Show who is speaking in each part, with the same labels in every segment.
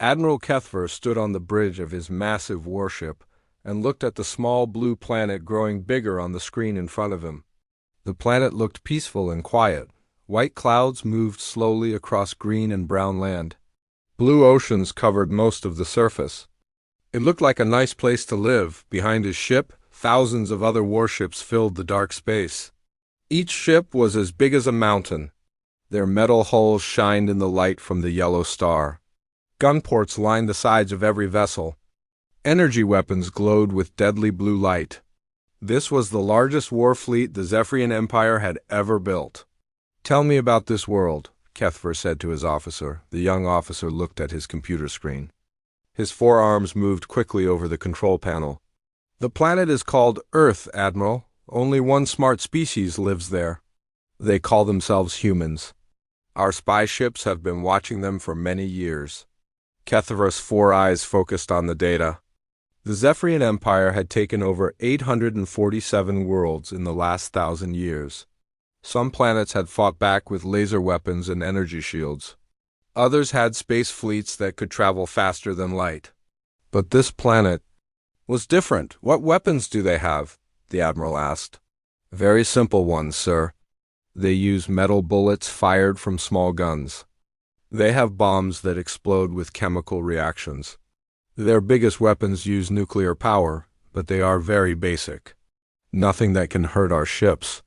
Speaker 1: Admiral Kethver stood on the bridge of his massive warship and looked at the small blue planet growing bigger on the screen in front of him. The planet looked peaceful and quiet. White clouds moved slowly across green and brown land. Blue oceans covered most of the surface. It looked like a nice place to live. Behind his ship, thousands of other warships filled the dark space. Each ship was as big as a mountain. Their metal hulls shined in the light from the yellow star. Gunports lined the sides of every vessel. Energy weapons glowed with deadly blue light. This was the largest war fleet the Zephyrian Empire had ever built. "Tell me about this world," Kethver said to his officer. The young officer looked at his computer screen. His forearms moved quickly over the control panel. "The planet is called Earth, Admiral. Only one smart species lives there. They call themselves humans. Our spy ships have been watching them for many years." Kethver's four eyes focused on the data. The Zephyrian Empire had taken over 847 worlds in the last 1,000 years. Some planets had fought back with laser weapons and energy shields. Others had space fleets that could travel faster than light. But this planet was different. "What weapons do they have?" the Admiral asked. "Very simple ones, sir. They use metal bullets fired from small guns. They have bombs that explode with chemical reactions. Their biggest weapons use nuclear power, but they are very basic. Nothing that can hurt our ships."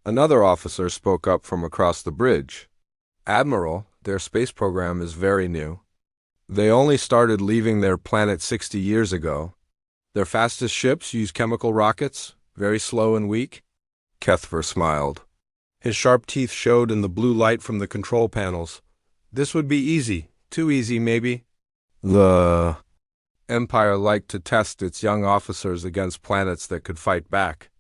Speaker 1: Another officer spoke up from across the bridge. "Admiral, their space program is very new. They only started leaving their planet 60 years ago. Their fastest ships use chemical rockets, very slow and weak." Kethver smiled. His sharp teeth showed in the blue light from the control panels. "This would be easy. Too easy, maybe." The Empire liked to test its young officers against planets that could fight back.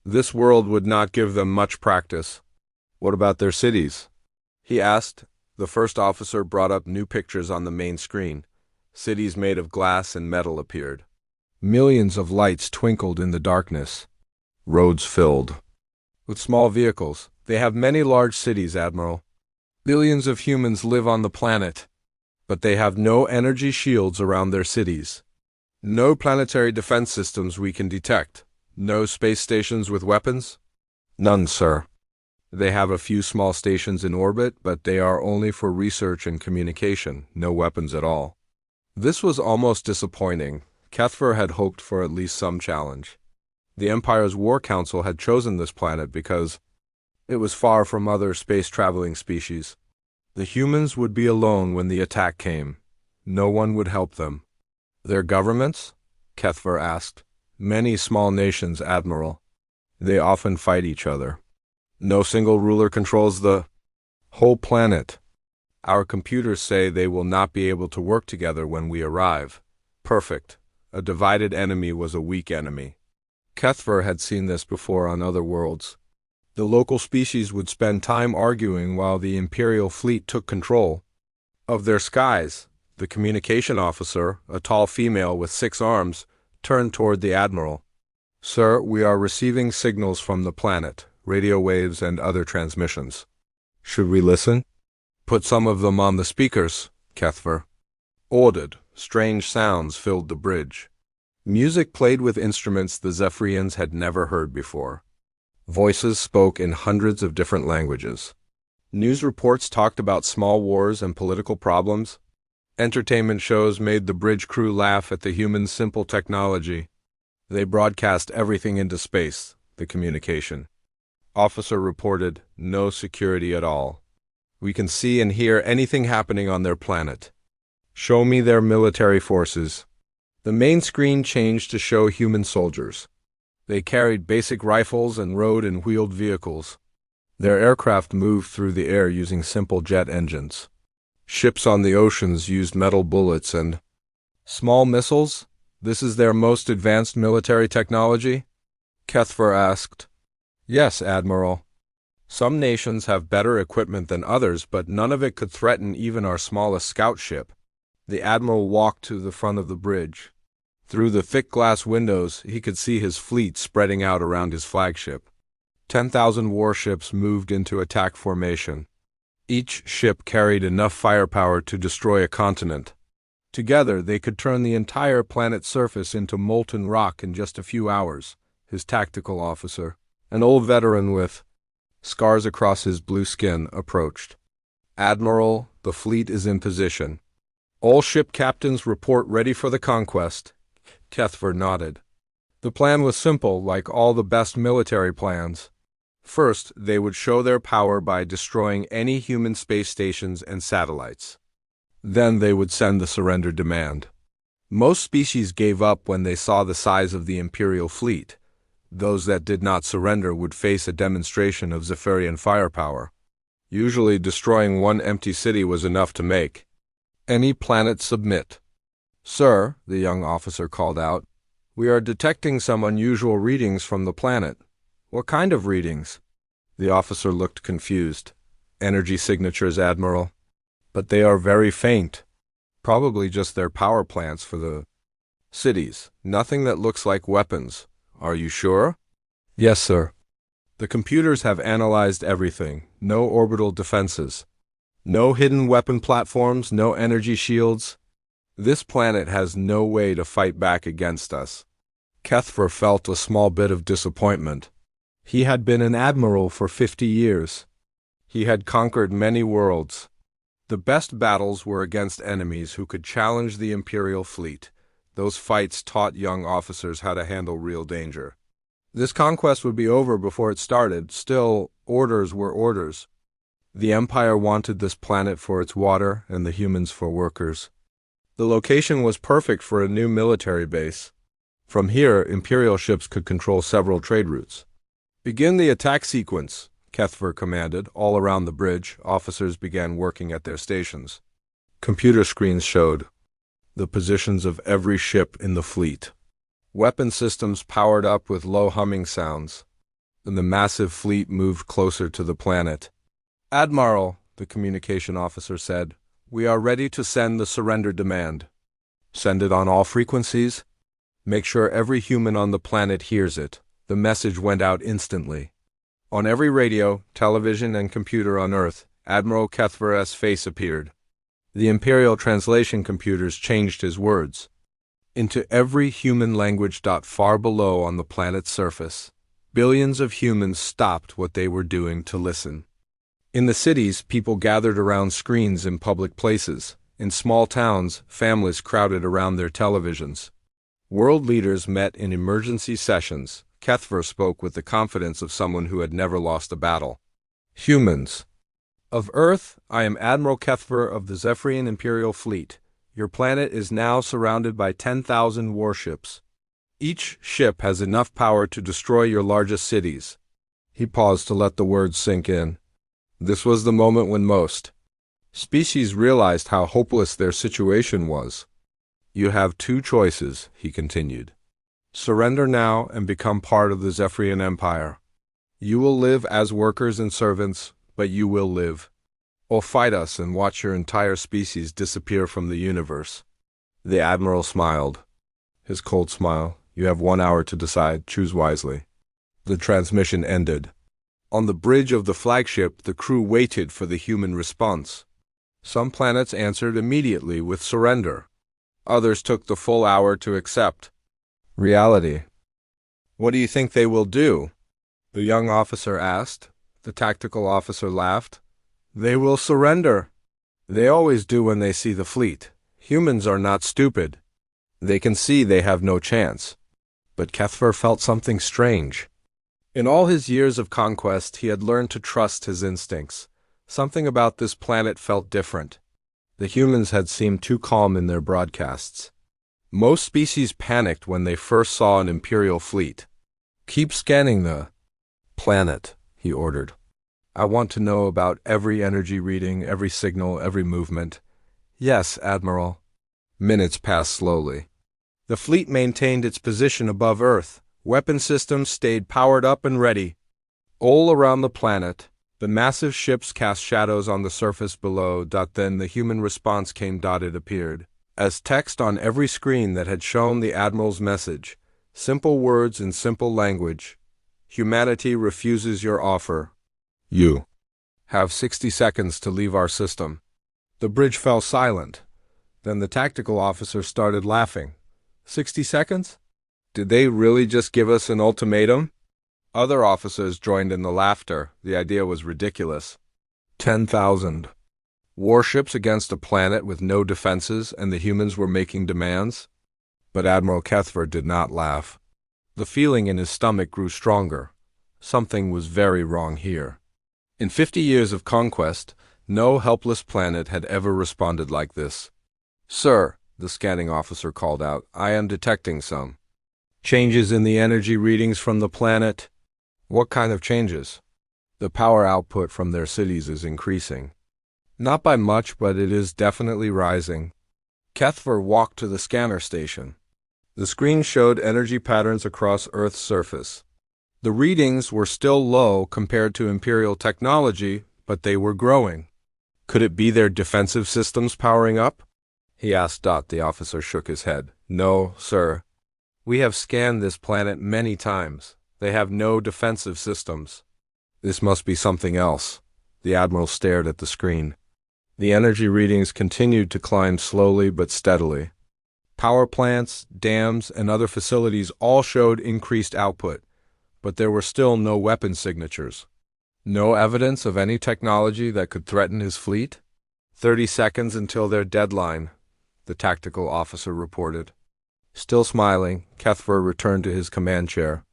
Speaker 1: This world would not give them much practice. "What about their cities?" he asked. The first officer brought up new pictures on the main screen. Cities made of glass and metal appeared. Millions of lights twinkled in the darkness. Roads filled with small vehicles. "They have many large cities, Admiral. Billions of humans live on the planet, but they have no energy shields around their cities. No planetary defense systems we can detect. No space stations with weapons?" "None, sir. They have a few small stations in orbit, but they are only for research and communication, no weapons at all." This was almost disappointing. Kethver had hoped for at least some challenge. The Empire's War Council had chosen this planet because it was far from other space-traveling species. The humans would be alone when the attack came. No one would help them. "Their governments?" Kethver asked. "Many small nations, Admiral. They often fight each other. No single ruler controls the whole planet. Our computers say they will not be able to work together when we arrive." Perfect. A divided enemy was a weak enemy. Kethver had seen this before on other worlds. The local species would spend time arguing while the Imperial fleet took control of their skies. The communication officer, a tall female with 6 arms, turned toward the Admiral. "Sir, we are receiving signals from the planet, radio waves and other transmissions. Should we listen?" "Put some of them on the speakers," Kethver ordered. Strange sounds filled the bridge. Music played with instruments the Zephyrians had never heard before. Voices spoke in hundreds of different languages. News reports talked about small wars and political problems. Entertainment shows made the bridge crew laugh at the humans' simple technology. They broadcast everything into space, the communication. Officer reported, "No security at all. We can see and hear anything happening on their planet. Show me their military forces." The main screen changed to show human soldiers. They carried basic rifles and rode in wheeled vehicles. Their aircraft moved through the air using simple jet engines. Ships on the oceans used metal bullets and small missiles. "This is their most advanced military technology?" Kethver asked. "Yes, Admiral. Some nations have better equipment than others, but none of it could threaten even our smallest scout ship." The Admiral walked to the front of the bridge. Through the thick glass windows, he could see his fleet spreading out around his flagship. 10,000 warships moved into attack formation. Each ship carried enough firepower to destroy a continent. Together, they could turn the entire planet's surface into molten rock in just a few hours. His tactical officer, an old veteran with scars across his blue skin, approached. "Admiral, the fleet is in position. All ship captains report ready for the conquest." Kethver nodded. The plan was simple, like all the best military plans. First, they would show their power by destroying any human space stations and satellites. Then they would send the surrender demand. Most species gave up when they saw the size of the Imperial fleet. Those that did not surrender would face a demonstration of Zephyrian firepower. Usually destroying one empty city was enough to make any planet submit. "Sir," the young officer called out, "we are detecting some unusual readings from the planet." "What kind of readings?" The officer looked confused. "Energy signatures, Admiral. But they are very faint. Probably just their power plants for the cities. Nothing that looks like weapons. Are you sure?" "Yes, sir. The computers have analyzed everything. No orbital defenses. No hidden weapon platforms, no energy shields. This planet has no way to fight back against us." Kethver felt a small bit of disappointment. He had been an admiral for 50 years. He had conquered many worlds. The best battles were against enemies who could challenge the Imperial fleet. Those fights taught young officers how to handle real danger. This conquest would be over before it started. Still, orders were orders. The Empire wanted this planet for its water and the humans for workers. The location was perfect for a new military base. From here, Imperial ships could control several trade routes. "Begin the attack sequence," Kethver commanded. All around the bridge, officers began working at their stations. Computer screens showed the positions of every ship in the fleet. Weapon systems powered up with low humming sounds, and the massive fleet moved closer to the planet. "Admiral," the communication officer said, "we are ready to send the surrender demand." "Send it on all frequencies? Make sure every human on the planet hears it." The message went out instantly. On every radio, television, and computer on Earth, Admiral Kethver's face appeared. The Imperial translation computers changed his words into every human language. Far below on the planet's surface, billions of humans stopped what they were doing to listen. In the cities, people gathered around screens in public places. In small towns, families crowded around their televisions. World leaders met in emergency sessions. Kethver spoke with the confidence of someone who had never lost a battle. "Humans of Earth, I am Admiral Kethver of the Zephyrian Imperial Fleet. Your planet is now surrounded by 10,000 warships. Each ship has enough power to destroy your largest cities." He paused to let the words sink in. This was the moment when most species realized how hopeless their situation was. "You have two choices," he continued. "Surrender now and become part of the Zephyrian Empire. You will live as workers and servants, but you will live. Or fight us and watch your entire species disappear from the universe." The Admiral smiled. His cold smile. "You have 1 hour to decide. Choose wisely." The transmission ended. On the bridge of the flagship, the crew waited for the human response. Some planets answered immediately with surrender. Others took the full hour to accept reality. "What do you think they will do?" the young officer asked. The tactical officer laughed. "They will surrender. They always do when they see the fleet. Humans are not stupid. They can see they have no chance." But Kethver felt something strange. In all his years of conquest, he had learned to trust his instincts. Something about this planet felt different. The humans had seemed too calm in their broadcasts. Most species panicked when they first saw an Imperial fleet. "Keep scanning the planet," he ordered. "I want to know about every energy reading, every signal, every movement." "Yes, Admiral." Minutes passed slowly. The fleet maintained its position above Earth. Weapon systems stayed powered up and ready. All around the planet, the massive ships cast shadows on the surface below. Then the human response came. It appeared as text on every screen that had shown the Admiral's message. Simple words in simple language. "Humanity refuses your offer. You have 60 seconds to leave our system." The bridge fell silent. Then the tactical officer started laughing. 60 seconds? Did they really just give us an ultimatum? Other officers joined in the laughter. The idea was ridiculous. 10,000. Warships against a planet with no defenses, and the humans were making demands? But Admiral Kethver did not laugh. The feeling in his stomach grew stronger. Something was very wrong here. In 50 years of conquest, no helpless planet had ever responded like this. "Sir," the scanning officer called out, "I am detecting some changes in the energy readings from the planet." "What kind of changes?" "The power output from their cities is increasing." "Not by much, but it is definitely rising." Kethver walked to the scanner station. The screen showed energy patterns across Earth's surface. The readings were still low compared to Imperial technology, but they were growing. Could it be their defensive systems powering up? He asked. The officer shook his head. "No, sir. We have scanned this planet many times. They have no defensive systems." "This must be something else." The Admiral stared at the screen. The energy readings continued to climb slowly but steadily. Power plants, dams, and other facilities all showed increased output, but there were still no weapon signatures. No evidence of any technology that could threaten his fleet? 30 seconds until their deadline, the tactical officer reported. Still smiling, Kethver returned to his command chair.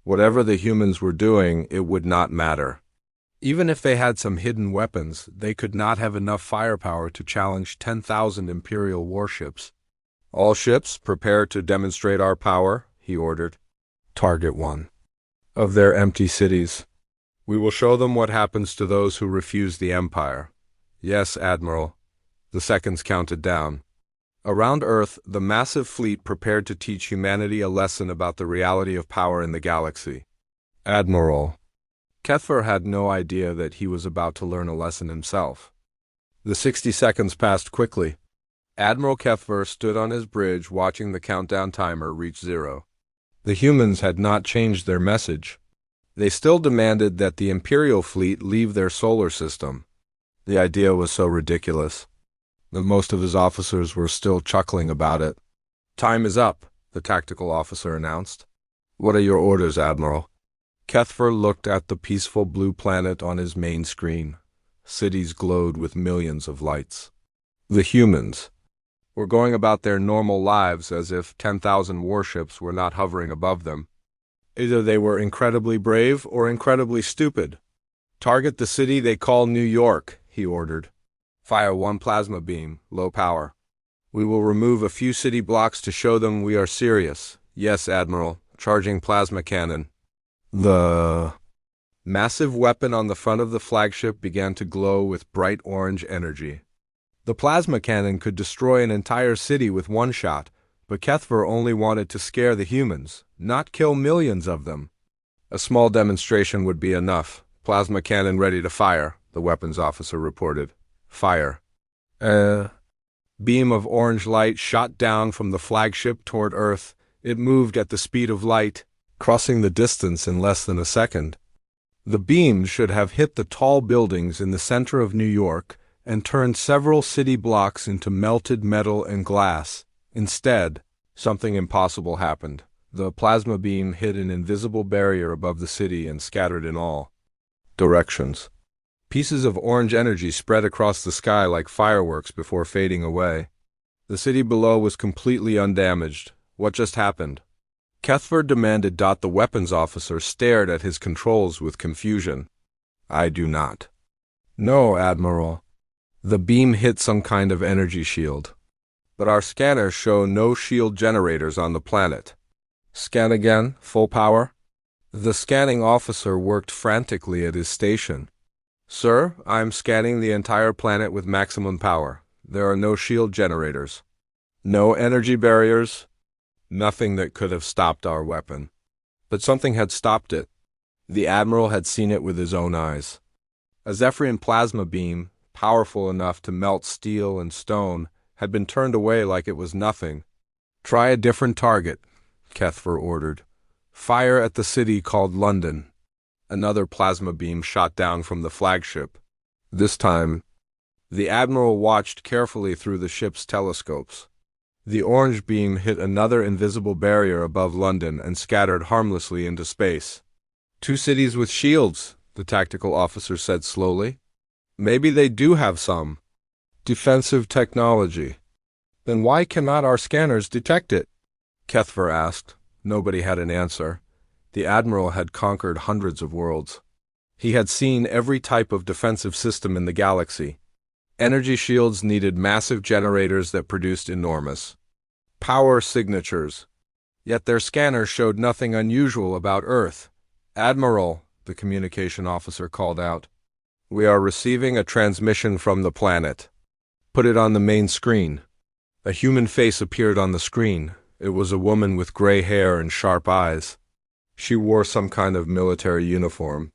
Speaker 1: Whatever the humans were doing, it would not matter. Even if they had some hidden weapons, they could not have enough firepower to challenge 10,000 Imperial warships. "All ships, prepare to demonstrate our power," he ordered. "Target one of their empty cities. We will show them what happens to those who refuse the Empire." "Yes, Admiral." The seconds counted down. Around Earth, the massive fleet prepared to teach humanity a lesson about the reality of power in the galaxy. "Admiral." Kethver had no idea that he was about to learn a lesson himself. The 60 seconds passed quickly. Admiral Kethver stood on his bridge watching the countdown timer reach 0. The humans had not changed their message. They still demanded that the Imperial fleet leave their solar system. The idea was so ridiculous that most of his officers were still chuckling about it. "Time is up," the tactical officer announced. "What are your orders, Admiral?" Kethver looked at the peaceful blue planet on his main screen. Cities glowed with millions of lights. The humans were going about their normal lives as if 10,000 warships were not hovering above them. Either they were incredibly brave or incredibly stupid. "Target the city they call New York," he ordered. "Fire one plasma beam, low power. We will remove a few city blocks to show them we are serious." "Yes, Admiral. Charging plasma cannon." The massive weapon on the front of the flagship began to glow with bright orange energy. The plasma cannon could destroy an entire city with one shot, but Kethver only wanted to scare the humans, not kill millions of them. "A small demonstration would be enough. Plasma cannon ready to fire," the weapons officer reported. "Fire." A beam of orange light shot down from the flagship toward Earth. It moved at the speed of light, crossing the distance in less than a second. The beam should have hit the tall buildings in the center of New York and turned several city blocks into melted metal and glass. Instead, something impossible happened. The plasma beam hit an invisible barrier above the city and scattered in all directions. Pieces of orange energy spread across the sky like fireworks before fading away. The city below was completely undamaged. What just happened? Kethver demanded. The weapons officer stared at his controls with confusion. "I do not." "No, Admiral. The beam hit some kind of energy shield. But our scanners show no shield generators on the planet." "Scan again, full power." The scanning officer worked frantically at his station. "Sir, I'm scanning the entire planet with maximum power. There are no shield generators. No energy barriers. Nothing that could have stopped our weapon." But something had stopped it. The Admiral had seen it with his own eyes. A Zephyrian plasma beam, powerful enough to melt steel and stone, had been turned away like it was nothing. "Try a different target," Kethver ordered. "Fire at the city called London." Another plasma beam shot down from the flagship. This time, The Admiral watched carefully through the ship's telescopes. The orange beam hit another invisible barrier above London and scattered harmlessly into space. "Two cities with shields," the tactical officer said slowly. "Maybe they do have some defensive technology. Then why cannot our scanners detect it?" Kethver asked. Nobody had an answer. The Admiral had conquered hundreds of worlds. He had seen every type of defensive system in the galaxy. Energy shields needed massive generators that produced enormous power signatures. Yet their scanners showed nothing unusual about Earth. "Admiral," the communication officer called out, "we are receiving a transmission from the planet. Put it on the main screen." A human face appeared on the screen. It was a woman with gray hair and sharp eyes. She wore some kind of military uniform.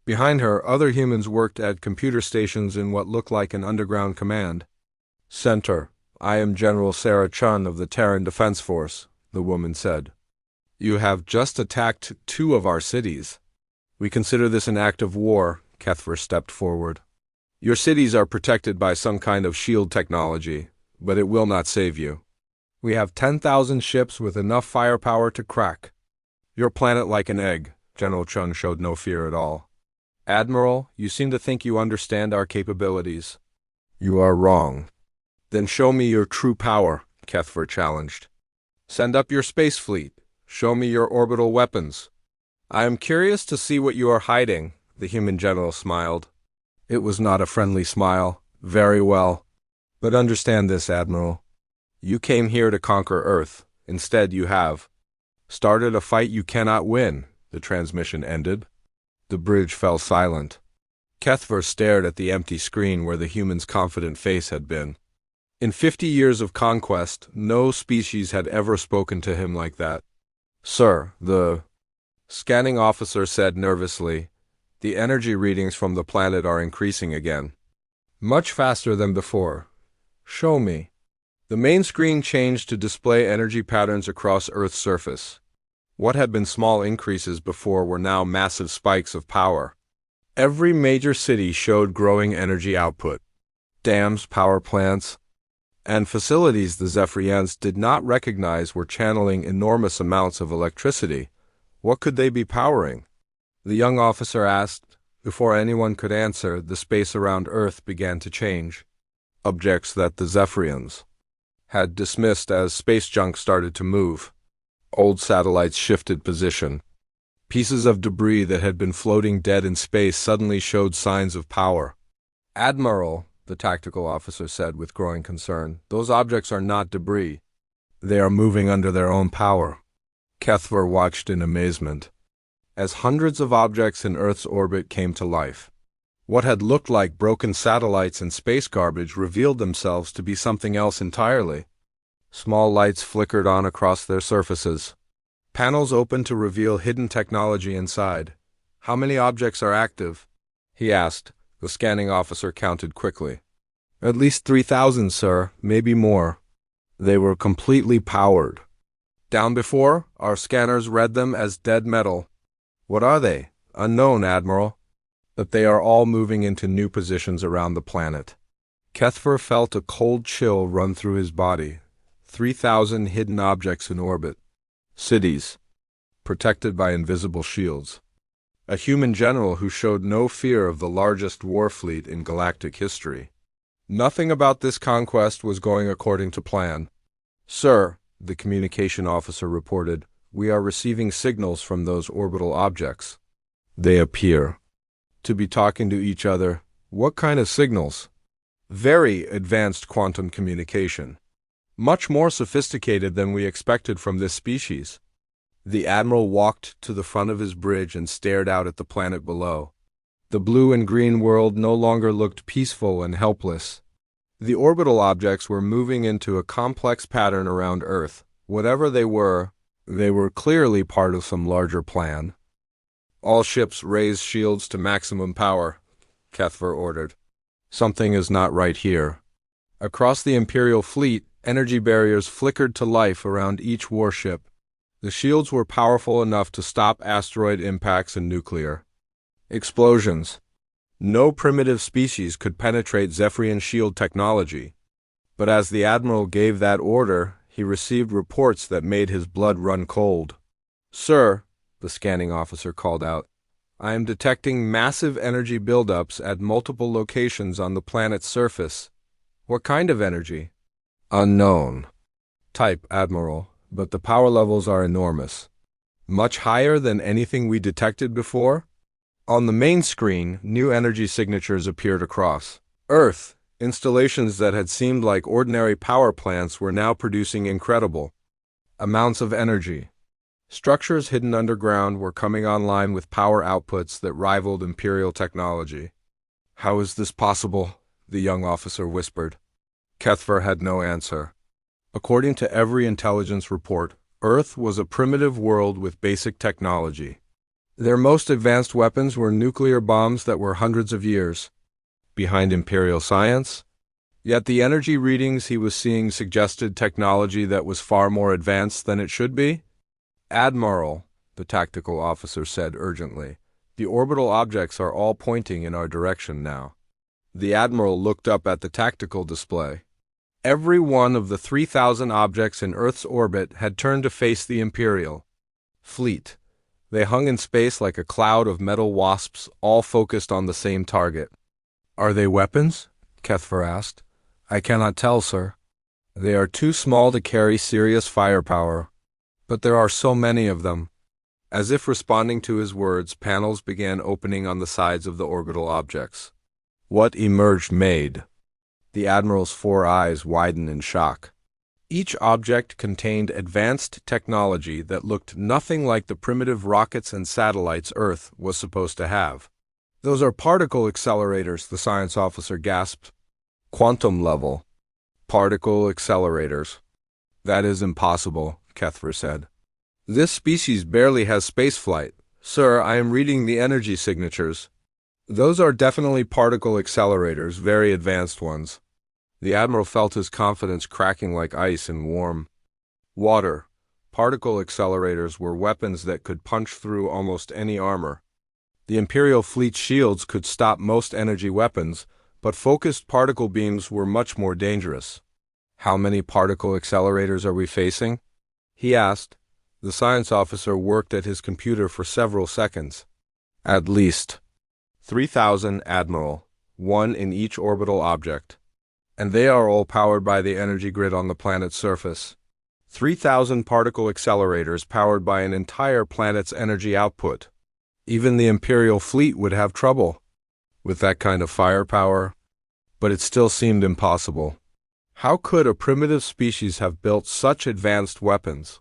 Speaker 1: Behind her, other humans worked at computer stations in what looked like an underground command center. "I am General Sarah Chun of the Terran Defense Force," the woman said. "You have just attacked 2 of our cities. We consider this an act of war." Kethver stepped forward. "Your cities are protected by some kind of shield technology, but it will not save you. We have 10,000 ships with enough firepower to crack your planet like an egg." General Chun showed no fear at all. "Admiral, you seem to think you understand our capabilities. You are wrong." "Then show me your true power," Kethver challenged. "Send up your space fleet. Show me your orbital weapons." "I am curious to see what you are hiding," the human general smiled. It was not a friendly smile. "Very well. But understand this, Admiral. You came here to conquer Earth. Instead, you have started a fight you cannot win." The transmission ended. The bridge fell silent. Kethver stared at the empty screen where the human's confident face had been. In 50 years of conquest, no species had ever spoken to him like that. "Sir," the scanning officer said nervously, "the energy readings from the planet are increasing again. Much faster than before. Show me." The main screen changed to display energy patterns across Earth's surface. What had been small increases before were now massive spikes of power. Every major city showed growing energy output. Dams, power plants, and facilities the Zephyrians did not recognize were channeling enormous amounts of electricity. What could they be powering? The young officer asked. Before anyone could answer, the space around Earth began to change. Objects that the Zephyrians had dismissed as space junk started to move. Old satellites shifted position. Pieces of debris that had been floating dead in space suddenly showed signs of power. "Admiral," the tactical officer said with growing concern, "those objects are not debris. They are moving under their own power." Kethver watched in amazement as hundreds of objects in Earth's orbit came to life. What had looked like broken satellites and space garbage revealed themselves to be something else entirely. Small lights flickered on across their surfaces. Panels opened to reveal hidden technology inside. "How many objects are active?" he asked. The scanning officer counted quickly. "At least 3,000, sir, maybe more. They were completely powered. Down before, our scanners read them as dead metal." "What are they?" "Unknown, Admiral. But they are all moving into new positions around the planet." Kethver felt a cold chill run through his body. 3,000 hidden objects in orbit. Cities, protected by invisible shields. A human general who showed no fear of the largest war fleet in galactic history. Nothing about this conquest was going according to plan. "Sir," the communication officer reported, "we are receiving signals from those orbital objects. They appear to be talking to each other." "What kind of signals?" "Very advanced quantum communication. Much more sophisticated than we expected from this species." The Admiral walked to the front of his bridge and stared out at the planet below. The blue and green world no longer looked peaceful and helpless. The orbital objects were moving into a complex pattern around Earth. Whatever they were clearly part of some larger plan. "All ships raise shields to maximum power," Kethver ordered. "Something is not right here." Across the Imperial fleet, energy barriers flickered to life around each warship. The shields were powerful enough to stop asteroid impacts and nuclear explosions. No primitive species could penetrate Zephyrian shield technology. But as the Admiral gave that order, he received reports that made his blood run cold. "Sir," the scanning officer called out, "I am detecting massive energy buildups at multiple locations on the planet's surface." "What kind of energy?" "Unknown. Type, Admiral, but the power levels are enormous. Much higher than anything we detected before." On the main screen, new energy signatures appeared across Earth. Installations that had seemed like ordinary power plants were now producing incredible amounts of energy. Structures hidden underground were coming online with power outputs that rivaled Imperial technology. "How is this possible?" the young officer whispered. Kethver had no answer. According to every intelligence report, Earth was a primitive world with basic technology. Their most advanced weapons were nuclear bombs that were hundreds of years behind Imperial science. Yet the energy readings he was seeing suggested technology that was far more advanced than it should be. "Admiral," the tactical officer said urgently, "the orbital objects are all pointing in our direction now." The Admiral looked up at the tactical display. Every one of the 3,000 objects in Earth's orbit had turned to face the Imperial fleet. They hung in space like a cloud of metal wasps, all focused on the same target. "Are they weapons?" Kethver asked. "I cannot tell, sir. They are too small to carry serious firepower. But there are so many of them." As if responding to his words, panels began opening on the sides of the orbital objects. What emerged made the Admiral's 4 eyes widen in shock. Each object contained advanced technology that looked nothing like the primitive rockets and satellites Earth was supposed to have. "Those are particle accelerators," the science officer gasped. "Quantum level particle accelerators. That is impossible," Kethver said. "This species barely has spaceflight. Sir, I am reading the energy signatures. Those are definitely particle accelerators, very advanced ones." The Admiral felt his confidence cracking like ice in warm water. Particle accelerators were weapons that could punch through almost any armor. The Imperial fleet's shields could stop most energy weapons, but focused particle beams were much more dangerous. "How many particle accelerators are we facing?" he asked. The science officer worked at his computer for several seconds. "At least 3,000, Admiral, 1 in each orbital object. And they are all powered by the energy grid on the planet's surface. 3,000 particle accelerators powered by an entire planet's energy output. Even the Imperial fleet would have trouble with that kind of firepower, but it still seemed impossible. How could a primitive species have built such advanced weapons?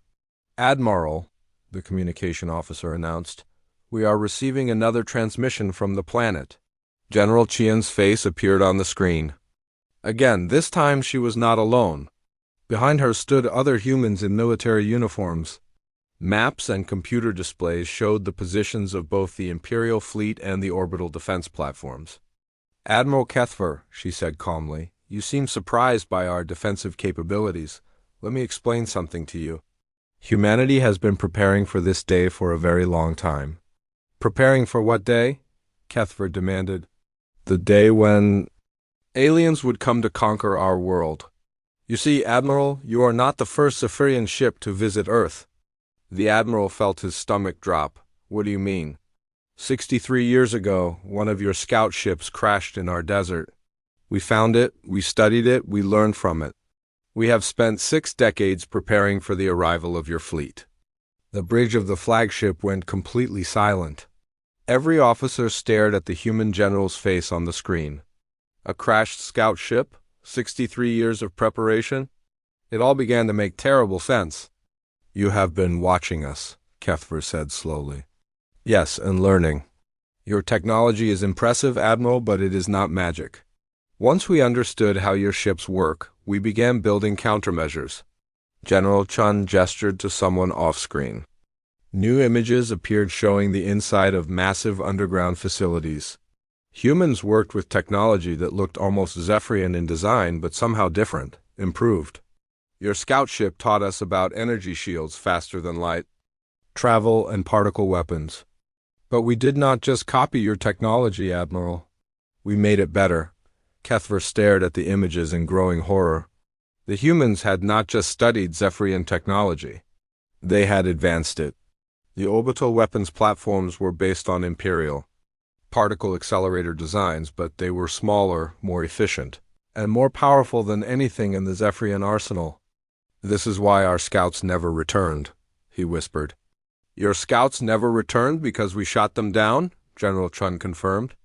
Speaker 1: "Admiral," the communication officer announced, "we are receiving another transmission from the planet." General Qian's face appeared on the screen. Again, this time she was not alone. Behind her stood other humans in military uniforms. Maps and computer displays showed the positions of both the Imperial fleet and the orbital defense platforms. "Admiral Kethver," she said calmly, "you seem surprised by our defensive capabilities. Let me explain something to you. Humanity has been preparing for this day for a very long time." "Preparing for what day?" Kethver demanded. "The day when aliens would come to conquer our world. You see, Admiral, you are not the first Zephyrian ship to visit Earth." The Admiral felt his stomach drop. "What do you mean?" 63 years ago, one of your scout ships crashed in our desert. We found it, we studied it, we learned from it. We have spent 6 decades preparing for the arrival of your fleet." The bridge of the flagship went completely silent. Every officer stared at the human general's face on the screen. A crashed scout ship? 63 years of preparation? It all began to make terrible sense. "You have been watching us," Kethver said slowly. "Yes, and learning. Your technology is impressive, Admiral, but it is not magic. Once we understood how your ships work, we began building countermeasures." General Chun gestured to someone off-screen. New images appeared showing the inside of massive underground facilities. Humans worked with technology that looked almost Zephyrian in design, but somehow different, improved. Your scout ship taught us about energy shields faster than light, travel, and particle weapons. But we did not just copy your technology, Admiral. We made it better. Kethver stared at the images in growing horror. The humans had not just studied Zephyrian technology. They had advanced it. The orbital weapons platforms were based on Imperial particle accelerator designs, but they were smaller, more efficient, and more powerful than anything in the Zephyrian arsenal. "This is why our scouts never returned," he whispered. "Your scouts never returned because we shot them down?" General Chun confirmed.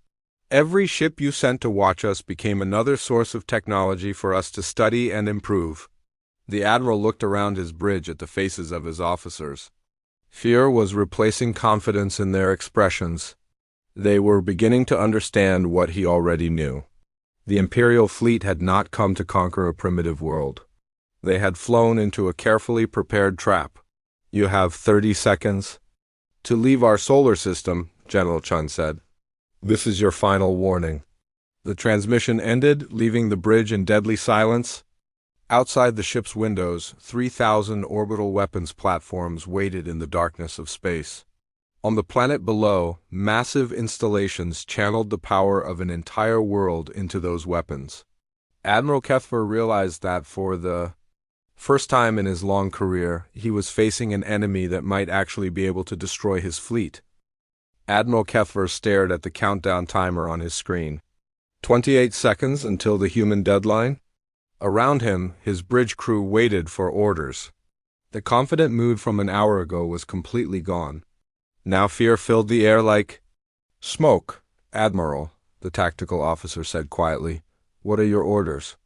Speaker 1: "Every ship you sent to watch us became another source of technology for us to study and improve." The admiral looked around his bridge at the faces of his officers. Fear was replacing confidence in their expressions. They were beginning to understand what he already knew. The Imperial fleet had not come to conquer a primitive world. They had flown into a carefully prepared trap. "You have 30 seconds to leave our solar system," General Chun said. "This is your final warning." The transmission ended, leaving the bridge in deadly silence. Outside the ship's windows, 3,000 orbital weapons platforms waited in the darkness of space. On the planet below, massive installations channeled the power of an entire world into those weapons. Admiral Kethver realized that for the first time in his long career, he was facing an enemy that might actually be able to destroy his fleet. Admiral Kethver stared at the countdown timer on his screen. 28 seconds until the human deadline. Around him, his bridge crew waited for orders. The confident mood from an hour ago was completely gone. Now fear filled the air like smoke. "Admiral," the tactical officer said quietly, "what are your orders?"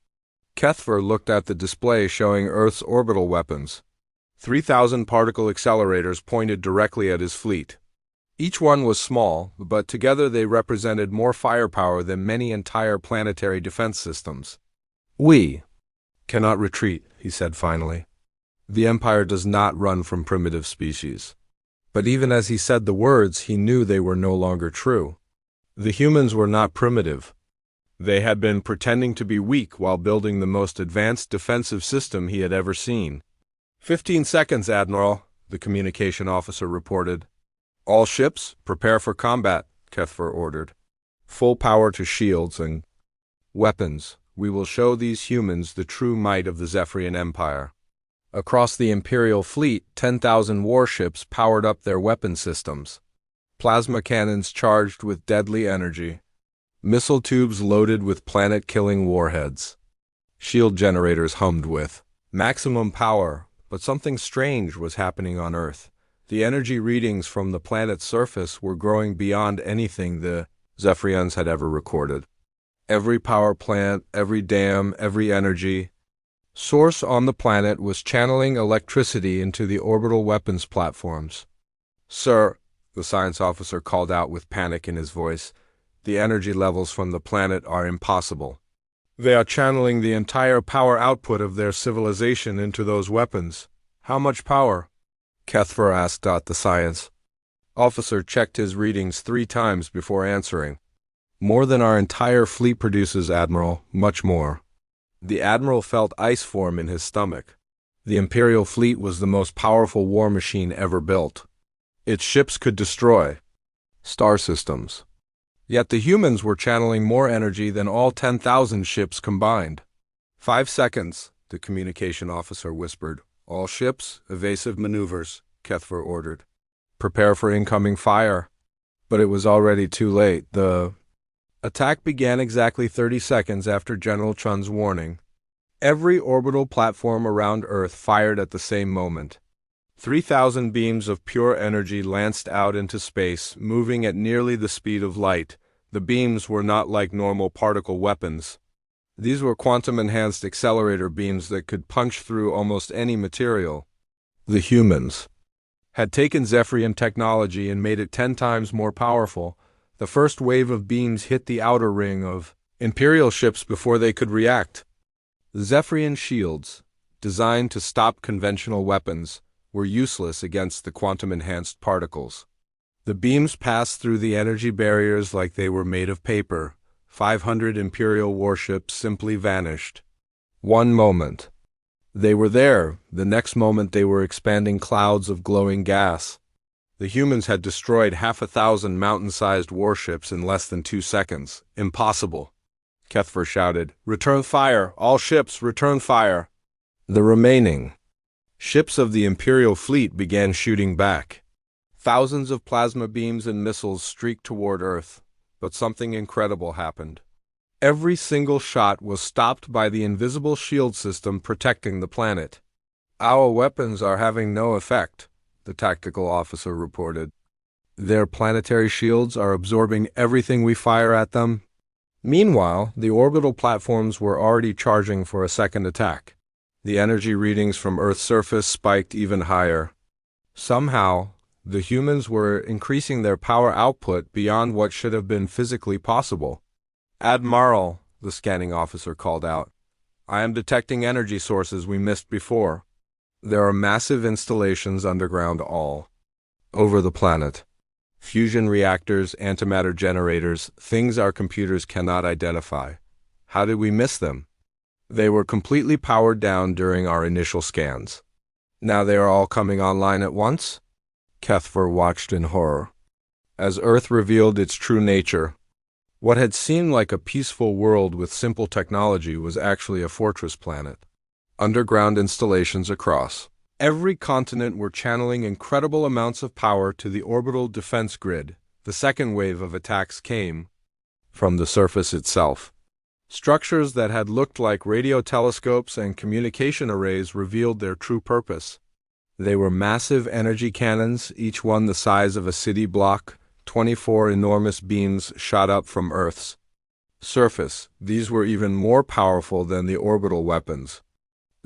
Speaker 1: Kethver looked at the display showing Earth's orbital weapons. 3,000 particle accelerators pointed directly at his fleet. Each one was small, but together they represented more firepower than many entire planetary defense systems. "We cannot retreat," he said finally. "The Empire does not run from primitive species." But even as he said the words, he knew they were no longer true. The humans were not primitive. They had been pretending to be weak while building the most advanced defensive system he had ever seen. 15 seconds, Admiral," the communication officer reported. "All ships, prepare for combat," Kethver ordered. "Full power to shields and weapons. We will show these humans the true might of the Zephyrian Empire." Across the Imperial fleet, 10,000 warships powered up their weapon systems. Plasma cannons charged with deadly energy. Missile tubes loaded with planet-killing warheads. Shield generators hummed with maximum power, but something strange was happening on Earth. The energy readings from the planet's surface were growing beyond anything the Zephyrians had ever recorded. Every power plant, every dam, every energy source on the planet was channeling electricity into the orbital weapons platforms. "Sir," the science officer called out with panic in his voice, "the energy levels from the planet are impossible. They are channeling the entire power output of their civilization into those weapons." "How much power?" Kethver asked. The science officer checked his readings 3 times before answering. "More than our entire fleet produces, Admiral, much more." The admiral felt ice form in his stomach. The Imperial fleet was the most powerful war machine ever built. Its ships could destroy star systems. Yet the humans were channeling more energy than all 10,000 ships combined. 5 seconds, the communication officer whispered. "All ships, evasive maneuvers," Kethver ordered. "Prepare for incoming fire." But it was already too late. The attack began exactly 30 seconds after General Chun's warning. Every orbital platform around Earth fired at the same moment. 3,000 beams of pure energy lanced out into space, moving at nearly the speed of light. The beams were not like normal particle weapons. These were quantum-enhanced accelerator beams that could punch through almost any material. The humans had taken Zephyrian technology and made it 10 times more powerful. The first wave of beams hit the outer ring of Imperial ships before they could react. The Zephyrian shields, designed to stop conventional weapons, were useless against the quantum-enhanced particles. The beams passed through the energy barriers like they were made of paper. 500 Imperial warships simply vanished. One moment they were there, the next moment they were expanding clouds of glowing gas. The humans had destroyed 1,000 mountain-sized warships in less than 2 seconds. Impossible. Kethver shouted, "Return fire! All ships, return fire!" The remaining ships of the Imperial fleet began shooting back. Thousands of plasma beams and missiles streaked toward Earth, but something incredible happened. Every single shot was stopped by the invisible shield system protecting the planet. "Our weapons are having no effect," the tactical officer reported. "Their planetary shields are absorbing everything we fire at them." Meanwhile, the orbital platforms were already charging for a second attack. The energy readings from Earth's surface spiked even higher. Somehow, the humans were increasing their power output beyond what should have been physically possible. "Admiral," the scanning officer called out, "I am detecting energy sources we missed before. There are massive installations underground all over the planet. Fusion reactors, antimatter generators, things our computers cannot identify. How did we miss them? They were completely powered down during our initial scans. Now they are all coming online at once?" Kethver watched in horror. As Earth revealed its true nature, what had seemed like a peaceful world with simple technology was actually a fortress planet. Underground installations across every continent were channeling incredible amounts of power to the orbital defense grid. The second wave of attacks came from the surface itself. Structures that had looked like radio telescopes and communication arrays revealed their true purpose. They were massive energy cannons, each one the size of a city block. 24 enormous beams shot up from Earth's surface. These were even more powerful than the orbital weapons.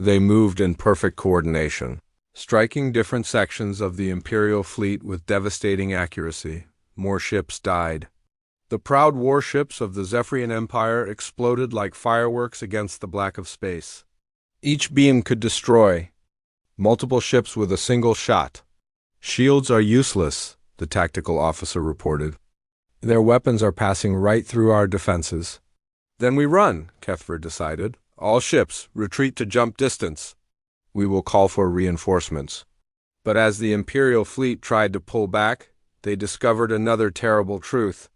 Speaker 1: They moved in perfect coordination, striking different sections of the Imperial fleet with devastating accuracy. More ships died. The proud warships of the Zephyrian Empire exploded like fireworks against the black of space. Each beam could destroy multiple ships with a single shot. "Shields are useless," the tactical officer reported. "Their weapons are passing right through our defenses." "Then we run," Kethver decided. "All ships, retreat to jump distance. We will call for reinforcements." But as the Imperial fleet tried to pull back, they discovered another terrible truth.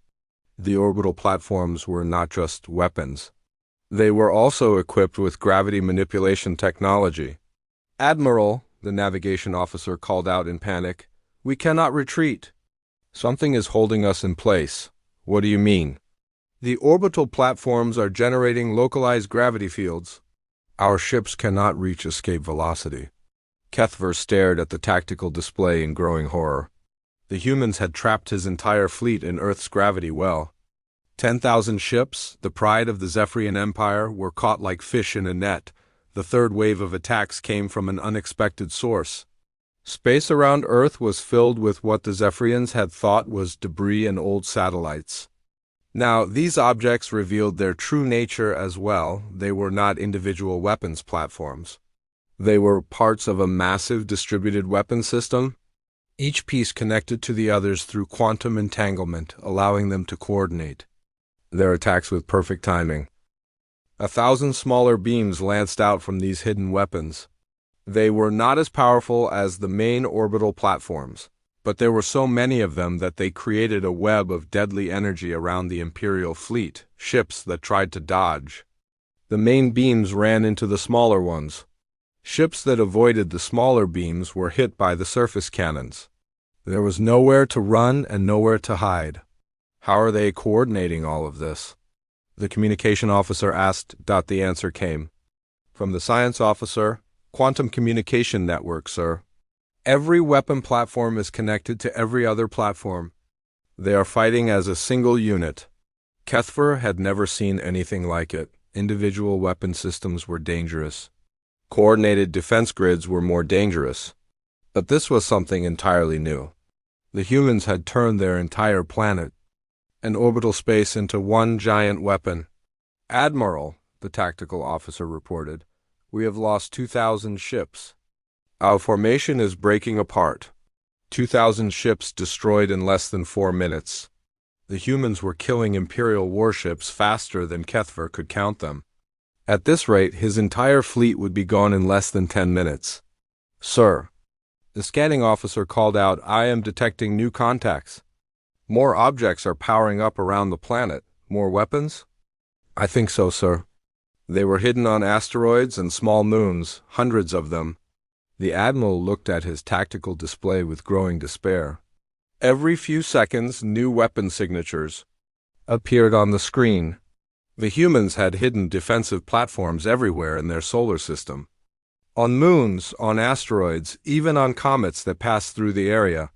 Speaker 1: The orbital platforms were not just weapons. They were also equipped with gravity manipulation technology. "Admiral," the navigation officer called out in panic, "we cannot retreat. Something is holding us in place." "What do you mean?" "The orbital platforms are generating localized gravity fields. Our ships cannot reach escape velocity." Kethver stared at the tactical display in growing horror. The humans had trapped his entire fleet in Earth's gravity well. 10,000 ships, the pride of the Zephyrian Empire, were caught like fish in a net. The third wave of attacks came from an unexpected source. Space around Earth was filled with what the Zephyrians had thought was debris and old satellites. Now, these objects revealed their true nature as well. They were not individual weapons platforms. They were parts of a massive distributed weapons system, each piece connected to the others through quantum entanglement, allowing them to coordinate their attacks with perfect timing. 1,000 smaller beams lanced out from these hidden weapons. They were not as powerful as the main orbital platforms, but there were so many of them that they created a web of deadly energy around the Imperial fleet, ships that tried to dodge. The main beams ran into the smaller ones. Ships that avoided the smaller beams were hit by the surface cannons. There was nowhere to run and nowhere to hide. "How are they coordinating all of this?" the communication officer asked. The answer came from the science officer. "Quantum communication network, sir. Every weapon platform is connected to every other platform. They are fighting as a single unit." Kethver had never seen anything like it. Individual weapon systems were dangerous. Coordinated defense grids were more dangerous. But this was something entirely new. The humans had turned their entire planet and orbital space into one giant weapon. "Admiral," the tactical officer reported, "we have lost 2,000 ships. Our formation is breaking apart. 2,000 ships destroyed in less than 4 minutes. The humans were killing Imperial warships faster than Kethver could count them. At this rate, his entire fleet would be gone in less than 10 minutes. "Sir," The scanning officer called out, "I am detecting new contacts. More objects are powering up around the planet. More weapons?" "I think so, sir. They were hidden on asteroids and small moons, hundreds of them." The Admiral looked at his tactical display with growing despair. Every few seconds, new weapon signatures appeared on the screen. The humans had hidden defensive platforms everywhere in their solar system. On moons, on asteroids, even on comets that passed through the area.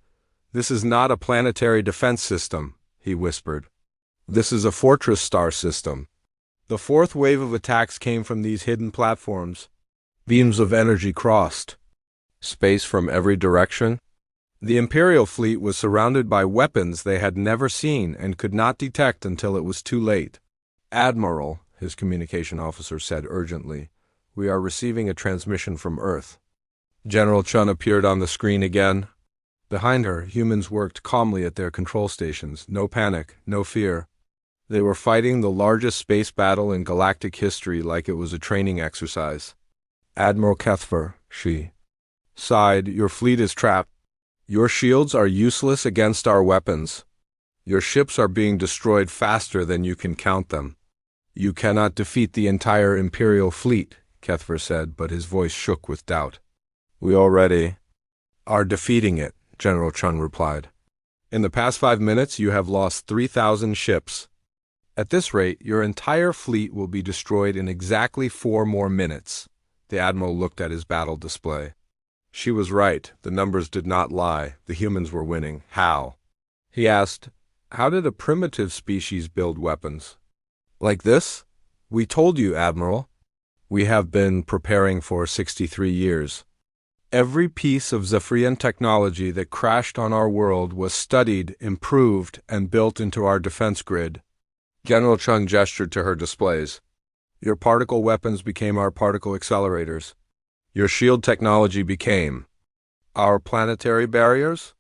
Speaker 1: "This is not a planetary defense system," he whispered. "This is a fortress star system." The fourth wave of attacks came from these hidden platforms. Beams of energy crossed space from every direction. The Imperial fleet was surrounded by weapons they had never seen and could not detect until it was too late. "Admiral," his communication officer said urgently, "we are receiving a transmission from Earth." General Chun appeared on the screen again. Behind her, humans worked calmly at their control stations. No panic, no fear. They were fighting the largest space battle in galactic history like it was a training exercise. "Admiral Kethfer," she sighed, "your fleet is trapped. Your shields are useless against our weapons. Your ships are being destroyed faster than you can count them." "You cannot defeat the entire Imperial fleet," Kethfer said, but his voice shook with doubt. "We already are defeating it," General Chun replied. "In the past 5 minutes, you have lost 3,000 ships. At this rate, your entire fleet will be destroyed in exactly 4 more minutes." The Admiral looked at his battle display. She was right. The numbers did not lie. The humans were winning. How? He asked, "How did a primitive species build weapons?" "Like this?" "We told you, Admiral. We have been preparing for 63 years. Every piece of Zephyrian technology that crashed on our world was studied, improved, and built into our defense grid." General Chun gestured to her displays. "Your particle weapons became our particle accelerators. Your shield technology became our planetary barriers.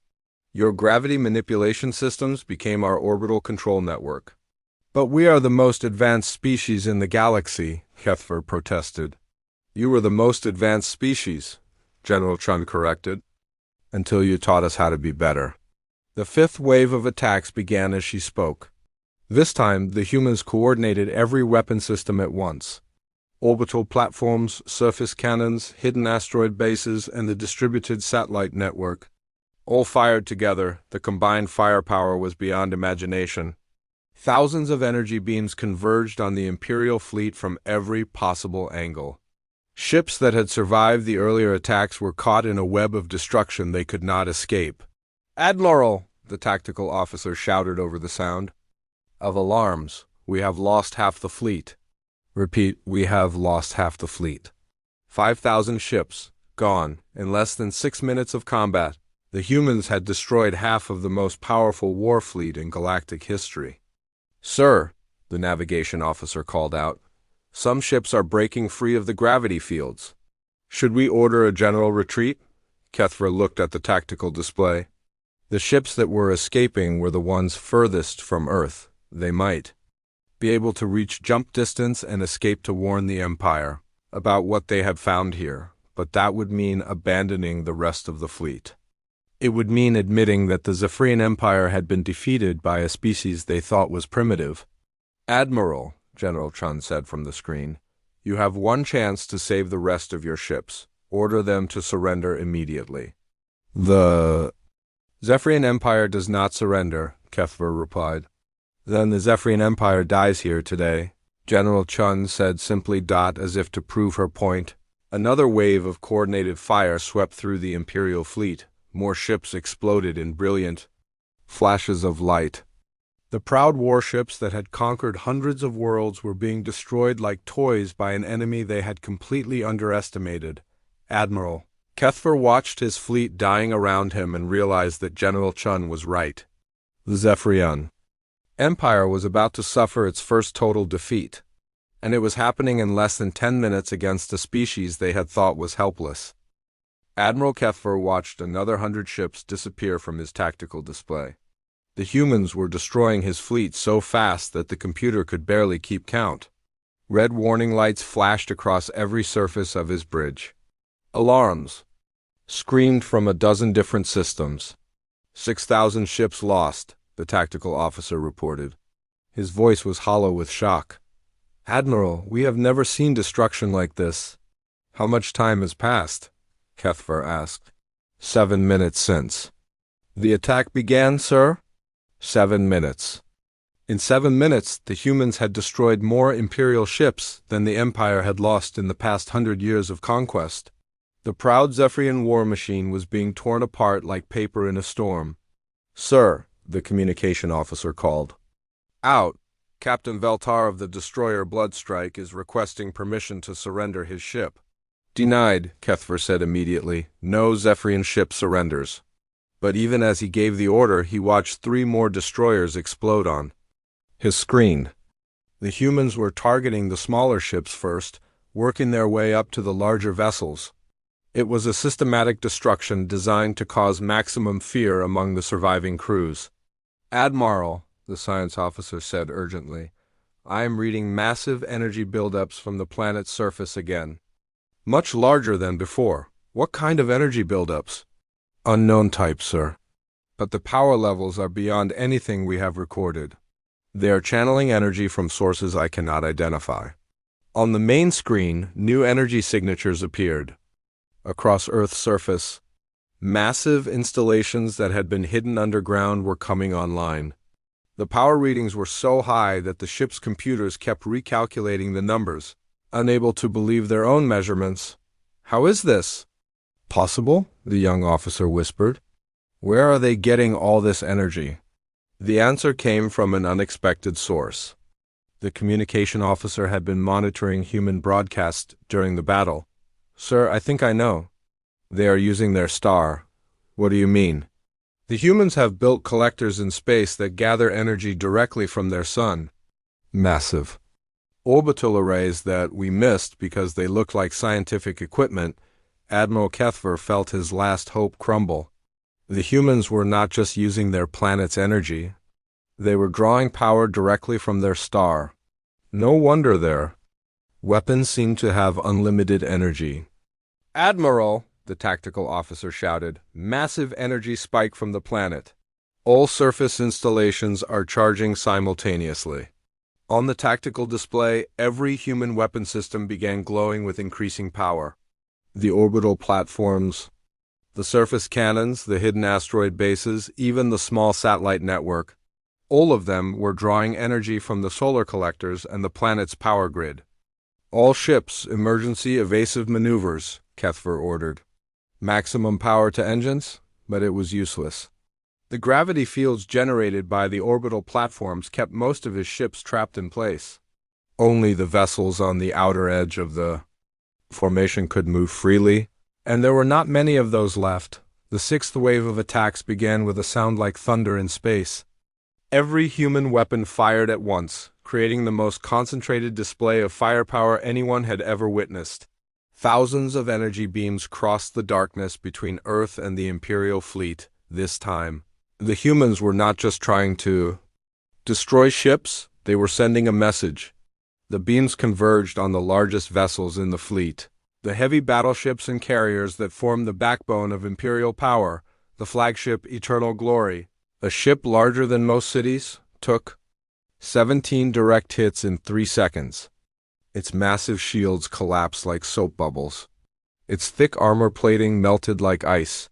Speaker 1: Your gravity manipulation systems became our orbital control network." "But we are the most advanced species in the galaxy," Kethfer protested. "You were the most advanced species," General Chun corrected, "until you taught us how to be better." The fifth wave of attacks began as she spoke. This time, the humans coordinated every weapon system at once. Orbital platforms, surface cannons, hidden asteroid bases, and the distributed satellite network. All fired together, the combined firepower was beyond imagination. Thousands of energy beams converged on the Imperial fleet from every possible angle. Ships that had survived the earlier attacks were caught in a web of destruction they could not escape. "Admiral!" the tactical officer shouted over the sound of alarms. "We have lost half the fleet." Repeat, "We have lost half the fleet." 5,000 ships, gone, in less than 6 minutes of combat. The humans had destroyed half of the most powerful war fleet in galactic history. "Sir," the navigation officer called out, "some ships are breaking free of the gravity fields. Should we order a general retreat?" Kethfer looked at the tactical display. The ships that were escaping were the ones furthest from Earth. They might be able to reach jump distance and escape to warn the Empire about what they had found here, but that would mean abandoning the rest of the fleet. It would mean admitting that the Zephyrian Empire had been defeated by a species they thought was primitive. "Admiral," General Chun said from the screen, "you have one chance to save the rest of your ships. Order them to surrender immediately." "The Zephyrian Empire does not surrender," Kethfer replied. "Then the Zephyrian Empire dies here today," General Chun said simply, as if to prove her point. Another wave of coordinated fire swept through the Imperial fleet. More ships exploded in brilliant flashes of light. The proud warships that had conquered hundreds of worlds were being destroyed like toys by an enemy they had completely underestimated. "Admiral." Kethfer watched his fleet dying around him and realized that General Chun was right. The Zephyrian Empire was about to suffer its first total defeat, and it was happening in less than 10 minutes against a species they had thought was helpless. Admiral Kethfer watched another 100 ships disappear from his tactical display. The humans were destroying his fleet so fast that the computer could barely keep count. Red warning lights flashed across every surface of his bridge. "Alarms! screamed from a dozen different systems. 6,000 ships lost, the tactical officer reported. His voice was hollow with shock. Admiral, we have never seen destruction like this. How much time has passed? Kethver asked. 7 minutes since. The attack began, sir? 7 minutes. In 7 minutes, the humans had destroyed more Imperial ships than the Empire had lost in the past 100 years of conquest. The proud Zephyrian war machine was being torn apart like paper in a storm. Sir, the communication officer called. Out. Captain Veltar of the destroyer Bloodstrike is requesting permission to surrender his ship. Denied, Kethver said immediately. No Zephyrian ship surrenders. But even as he gave the order, he watched 3 more destroyers explode on his screen. The humans were targeting the smaller ships first, working their way up to the larger vessels. It was a systematic destruction designed to cause maximum fear among the surviving crews. Admiral, the science officer said urgently, I am reading massive energy buildups from the planet's surface again. Much larger than before. What kind of energy buildups? Unknown type, sir. But the power levels are beyond anything we have recorded. They are channeling energy from sources I cannot identify. On the main screen, new energy signatures appeared. Across Earth's surface, massive installations that had been hidden underground were coming online. The power readings were so high that the ship's computers kept recalculating the numbers, unable to believe their own measurements. How is this possible? The young officer whispered. Where are they getting all this energy? The answer came from an unexpected source. The communication officer had been monitoring human broadcasts during the battle. Sir, I think I know. They are using their star. What do you mean? The humans have built collectors in space that gather energy directly from their sun. Massive. Orbital arrays that we missed because they looked like scientific equipment. Admiral Kethver felt his last hope crumble. The humans were not just using their planet's energy. They were drawing power directly from their star. No wonder their weapons seemed to have unlimited energy. Admiral, the tactical officer shouted, massive energy spike from the planet. All surface installations are charging simultaneously. On the tactical display, every human weapon system began glowing with increasing power. The orbital platforms, the surface cannons, the hidden asteroid bases, even the small satellite network. All of them were drawing energy from the solar collectors and the planet's power grid. All ships, emergency evasive maneuvers, Kethver ordered. Maximum power to engines, but it was useless. The gravity fields generated by the orbital platforms kept most of his ships trapped in place. Only the vessels on the outer edge of the formation could move freely, and there were not many of those left. The 6th wave of attacks began with a sound like thunder in space. Every human weapon fired at once, creating the most concentrated display of firepower anyone had ever witnessed. Thousands of energy beams crossed the darkness between Earth and the Imperial fleet. This time, the humans were not just trying to destroy ships, they were sending a message. The beams converged on the largest vessels in the fleet. The heavy battleships and carriers that formed the backbone of Imperial power, the flagship Eternal Glory, a ship larger than most cities, took 17 direct hits in 3 seconds. Its massive shields collapsed like soap bubbles. Its thick armor plating melted like ice.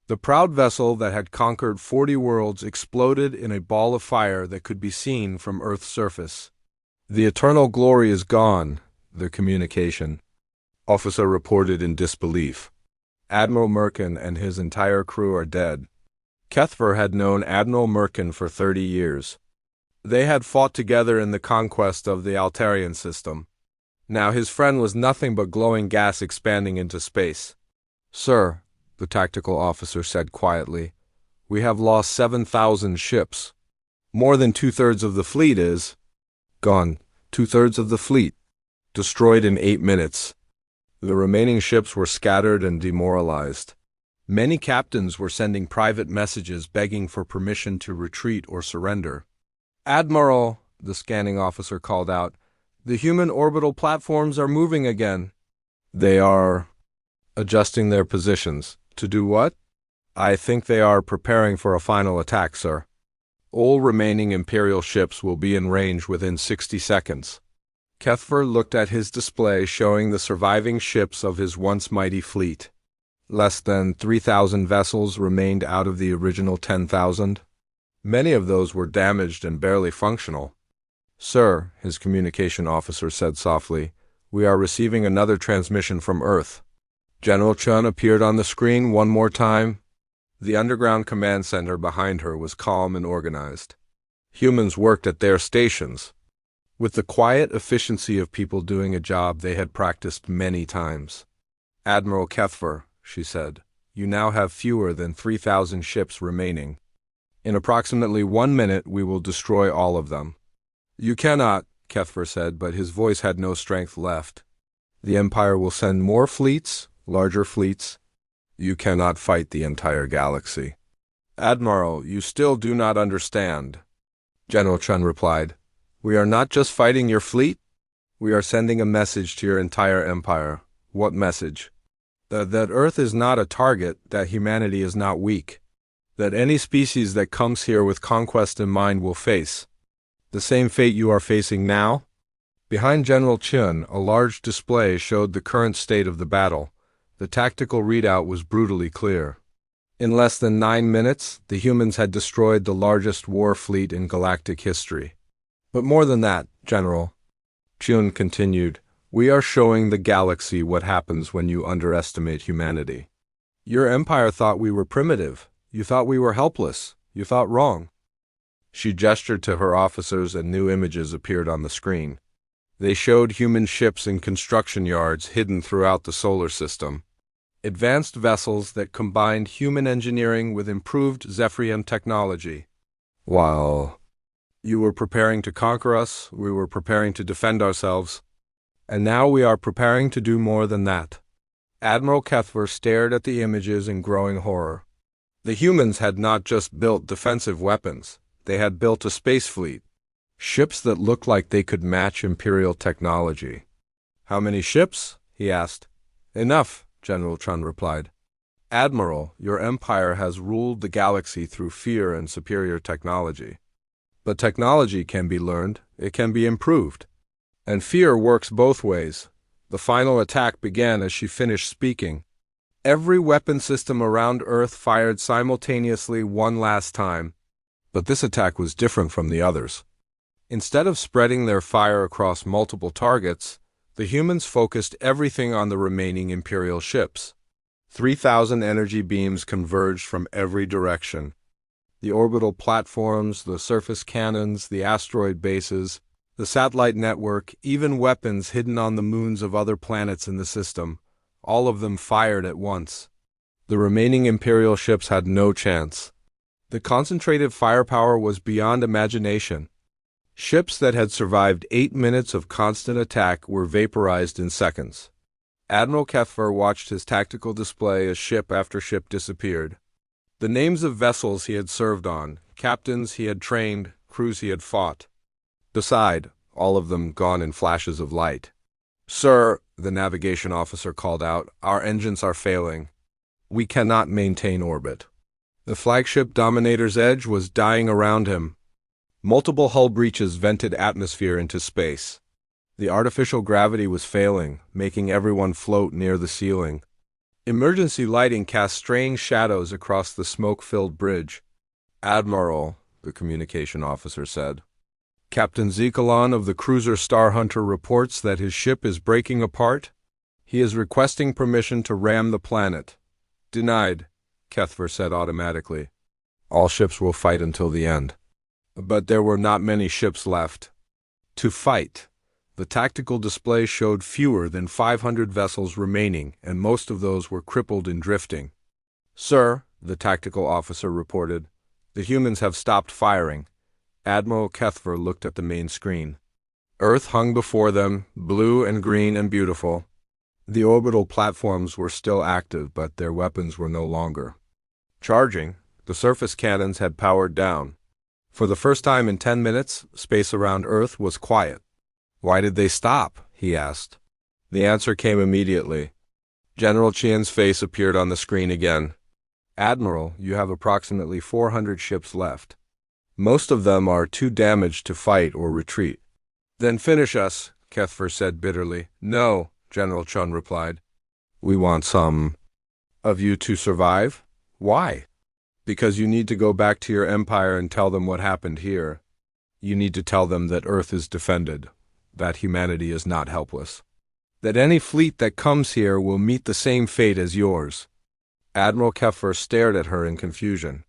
Speaker 1: The proud vessel that had conquered 40 worlds exploded in a ball of fire that could be seen from Earth's surface. The Eternal Glory is gone, the communication officer reported in disbelief. Admiral Merkin and his entire crew are dead. Kethver had known Admiral Merkin for 30 years. They had fought together in the conquest of the Altarian system. Now his friend was nothing but glowing gas expanding into space. Sir, the tactical officer said quietly, we have lost 7,000 ships. More than 2/3 of the fleet is gone. 2/3 of the fleet. Destroyed in 8 minutes. The remaining ships were scattered and demoralized. Many captains were sending private messages begging for permission to retreat or surrender. Admiral, the scanning officer called out, the human orbital platforms are moving again. They are adjusting their positions, To do what? I think they are preparing for a final attack, sir. All remaining Imperial ships will be in range within 60 seconds. Kethver looked at his display showing the surviving ships of his once mighty fleet. Less than 3,000 vessels remained out of the original 10,000. Many of those were damaged and barely functional. Sir, his communication officer said softly, we are receiving another transmission from Earth. General Chun appeared on the screen one more time. The underground command center behind her was calm and organized. Humans worked at their stations, with the quiet efficiency of people doing a job they had practiced many times. Admiral Kethver, she said, you now have fewer than 3,000 ships remaining. In approximately 1 minute we will destroy all of them. You cannot, Kethver said, but his voice had no strength left. The Empire will send more fleets, larger fleets. You cannot fight the entire galaxy. Admiral, you still do not understand. General Chun replied, we are not just fighting your fleet. We are sending a message to your entire empire. What message? That Earth is not a target, that humanity is not weak. That any species that comes here with conquest in mind will face the same fate you are facing now. Behind General Chun, a large display showed the current state of the battle. The tactical readout was brutally clear. In less than 9 minutes, the humans had destroyed the largest war fleet in galactic history. But more than that, General, Chun continued, we are showing the galaxy what happens when you underestimate humanity. Your empire thought we were primitive. You thought we were helpless. You thought wrong. She gestured to her officers and new images appeared on the screen. They showed human ships in construction yards hidden throughout the solar system. Advanced vessels that combined human engineering with improved Zephyrian technology. While you were preparing to conquer us, we were preparing to defend ourselves. And now we are preparing to do more than that. Admiral Kethver stared at the images in growing horror. The humans had not just built defensive weapons. They had built a space fleet. Ships that looked like they could match Imperial technology. How many ships? He asked. Enough, General Chun replied. Admiral, your empire has ruled the galaxy through fear and superior technology. But technology can be learned, it can be improved. And fear works both ways. The final attack began as she finished speaking. Every weapon system around Earth fired simultaneously one last time. But this attack was different from the others. Instead of spreading their fire across multiple targets, the humans focused everything on the remaining Imperial ships. 3,000 energy beams converged from every direction. The orbital platforms, the surface cannons, the asteroid bases, the satellite network, even weapons hidden on the moons of other planets in the system, all of them fired at once. The remaining Imperial ships had no chance. The concentrated firepower was beyond imagination. Ships that had survived 8 minutes of constant attack were vaporized in seconds. Admiral Kethver watched his tactical display as ship after ship disappeared. The names of vessels he had served on, captains he had trained, crews he had fought. Beside, all of them gone in flashes of light. Sir, the navigation officer called out, our engines are failing. We cannot maintain orbit. The flagship Dominator's Edge was dying around him. Multiple hull breaches vented atmosphere into space. The artificial gravity was failing, making everyone float near the ceiling. Emergency lighting cast strange shadows across the smoke-filled bridge. Admiral, the communication officer said. Captain Zekalon of the cruiser Star Hunter reports that his ship is breaking apart. He is requesting permission to ram the planet. Denied, Kethver said automatically. All ships will fight until the end. But there were not many ships left to fight. The tactical display showed fewer than 500 vessels remaining, and most of those were crippled and drifting. Sir, the tactical officer reported, the humans have stopped firing. Admiral Kethver looked at the main screen. Earth hung before them, blue and green and beautiful. The orbital platforms were still active, but their weapons were no longer charging. The surface cannons had powered down. For the first time in 10 minutes, space around Earth was quiet. Why did they stop? He asked. The answer came immediately. General Qian's face appeared on the screen again. Admiral, you have approximately 400 ships left. Most of them are too damaged to fight or retreat. Then finish us, Kethfer said bitterly. No, General Chun replied. We want some of you to survive? Why? Because you need to go back to your empire and tell them what happened here. You need to tell them that Earth is defended, that humanity is not helpless, that any fleet that comes here will meet the same fate as yours. Admiral Keffer stared at her in confusion.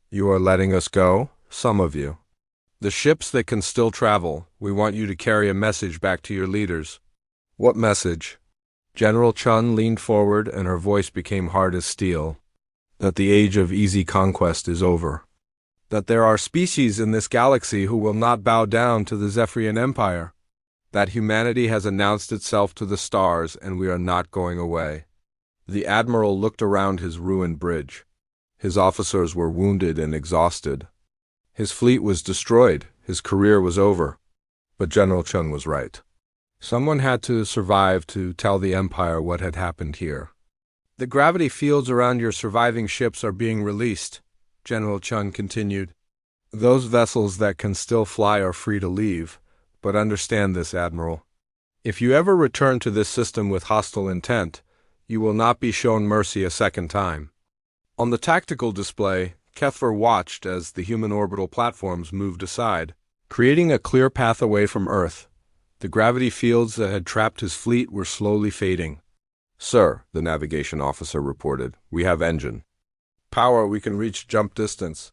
Speaker 1: You are letting us go? Some of you. The ships that can still travel, we want you to carry a message back to your leaders. What message? General Chun leaned forward and her voice became hard as steel. That the age of easy conquest is over. That there are species in this galaxy who will not bow down to the Zephyrian Empire. That humanity has announced itself to the stars and we are not going away. The Admiral looked around his ruined bridge. His officers were wounded and exhausted. His fleet was destroyed. His career was over. But General Chun was right. Someone had to survive to tell the Empire what had happened here. The gravity fields around your surviving ships are being released, General Chun continued. Those vessels that can still fly are free to leave, but understand this, Admiral. If you ever return to this system with hostile intent, you will not be shown mercy a second time. On the tactical display, Kethfer watched as the human orbital platforms moved aside, creating a clear path away from Earth. The gravity fields that had trapped his fleet were slowly fading. Sir, the navigation officer reported, we have engine. Power, we can reach jump distance.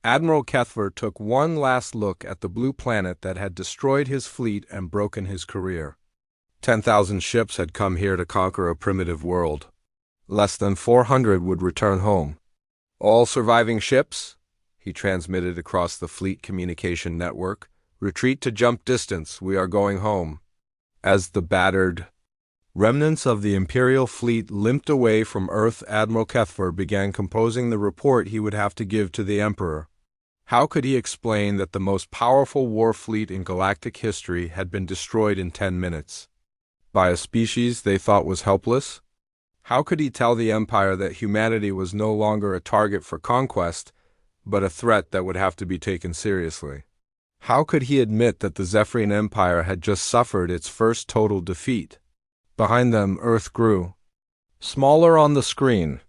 Speaker 1: Admiral Kethfer took one last look at the blue planet that had destroyed his fleet and broken his career. 10,000 ships had come here to conquer a primitive world. Less than 400 would return home. All surviving ships? He transmitted across the fleet communication network. Retreat to jump distance, we are going home. As the battered remnants of the Imperial fleet limped away from Earth, Admiral Kethfer began composing the report he would have to give to the Emperor. How could he explain that the most powerful war fleet in galactic history had been destroyed in 10 minutes? By a species they thought was helpless? How could he tell the Empire that humanity was no longer a target for conquest, but a threat that would have to be taken seriously? How could he admit that the Zephyrian Empire had just suffered its first total defeat? Behind them, Earth grew. Smaller on the screen,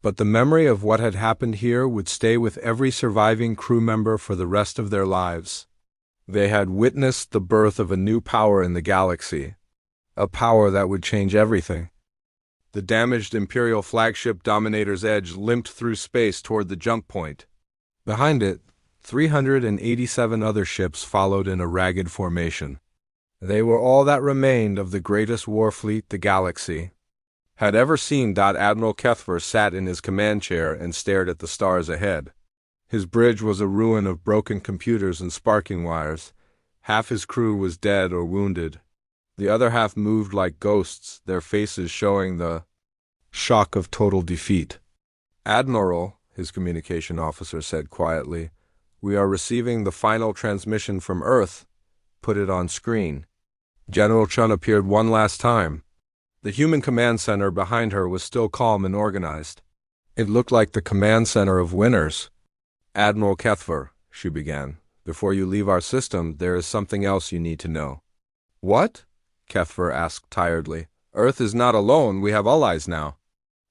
Speaker 1: but the memory of what had happened here would stay with every surviving crew member for the rest of their lives. They had witnessed the birth of a new power in the galaxy, a power that would change everything. The damaged Imperial flagship Dominator's Edge limped through space toward the jump point. Behind it, 387 other ships followed in a ragged formation. They were all that remained of the greatest war fleet the galaxy had ever seen. Admiral Kethfer sat in his command chair and stared at the stars ahead. His bridge was a ruin of broken computers and sparking wires. Half his crew was dead or wounded. The other half moved like ghosts, their faces showing the shock of total defeat. Admiral, his communication officer said quietly, we are receiving the final transmission from Earth. Put it on screen. General Chun appeared one last time. The human command center behind her was still calm and organized. It looked like the command center of winners. Admiral Kethfer, she began, before you leave our system, there is something else you need to know. What? Kethfer asked tiredly. Earth is not alone, we have allies now.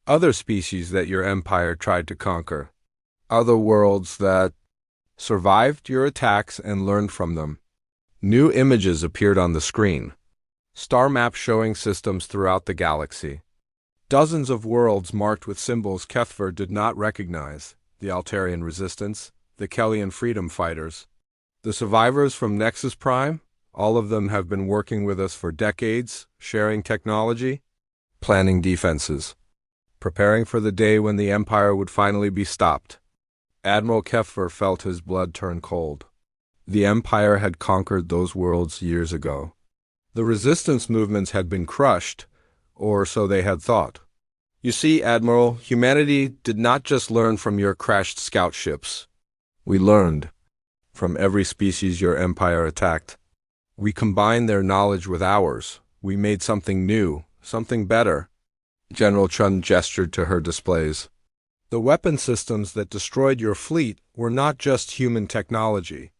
Speaker 1: Other species that your empire tried to conquer. Other worlds that survived your attacks and learned from them. New images appeared on the screen. Star maps showing systems throughout the galaxy. Dozens of worlds marked with symbols Kethfer did not recognize. The Altarian Resistance, the Kellian Freedom Fighters. The survivors from Nexus Prime, all of them have been working with us for decades, sharing technology, planning defenses, preparing for the day when the Empire would finally be stopped. Admiral Kethfer felt his blood turn cold. The Empire had conquered those worlds years ago. The resistance movements had been crushed, or so they had thought. You see, Admiral, humanity did not just learn from your crashed scout ships. We learned from every species your empire attacked. We combined their knowledge with ours. We made something new, something better. General Chun gestured to her displays. The weapon systems that destroyed your fleet were not just human technology.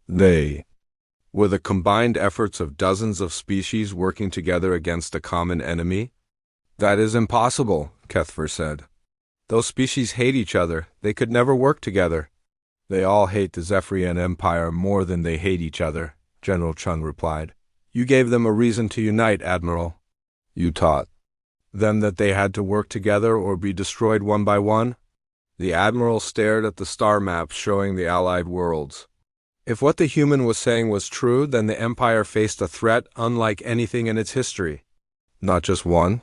Speaker 1: They were the combined efforts of dozens of species working together against a common enemy. That is impossible, Kethver said. Those species hate each other. They could never work together. They all hate the Zephyrian Empire more than they hate each other, General Chun replied. You gave them a reason to unite, Admiral. You taught them that they had to work together or be destroyed one by one? The Admiral stared at the star maps showing the allied worlds. If what the human was saying was true, then the Empire faced a threat unlike anything in its history. Not just one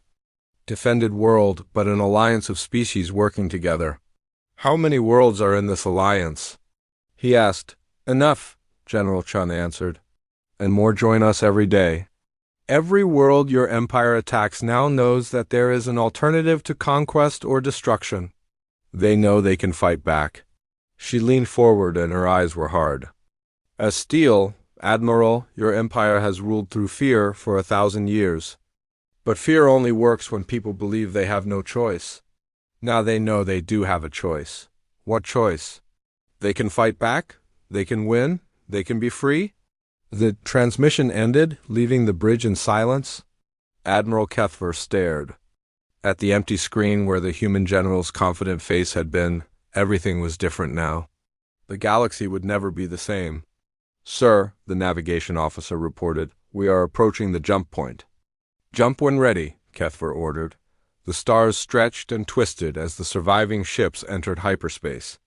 Speaker 1: defended world, but an alliance of species working together. How many worlds are in this alliance? He asked. Enough, General Chun answered. And more join us every day. Every world your empire attacks now knows that there is an alternative to conquest or destruction. They know they can fight back. She leaned forward and her eyes were hard. As steel, Admiral, your empire has ruled through fear for 1,000 years. But fear only works when people believe they have no choice. Now they know they do have a choice. What choice? They can fight back, they can win, they can be free. The transmission ended, leaving the bridge in silence. Admiral Kethver stared. At the empty screen where the human general's confident face had been, everything was different now. The galaxy would never be the same. Sir, the navigation officer reported, we are approaching the jump point. Jump when ready, Kethver ordered. The stars stretched and twisted as the surviving ships entered hyperspace.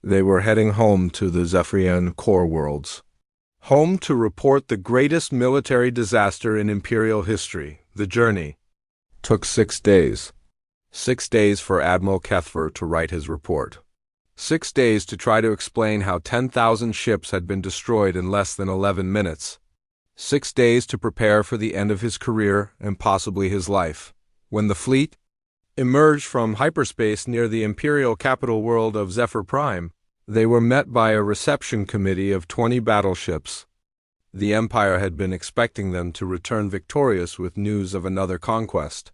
Speaker 1: They were heading home to the Zephyrian core worlds. Home to report the greatest military disaster in Imperial history. The journey took 6 days. 6 days for Admiral Kethver to write his report. 6 days to try to explain how 10,000 ships had been destroyed in less than 11 minutes. 6 days to prepare for the end of his career and possibly his life. When the fleet emerged from hyperspace near the Imperial capital world of Zephyr Prime, they were met by a reception committee of 20 battleships. The Empire had been expecting them to return victorious with news of another conquest.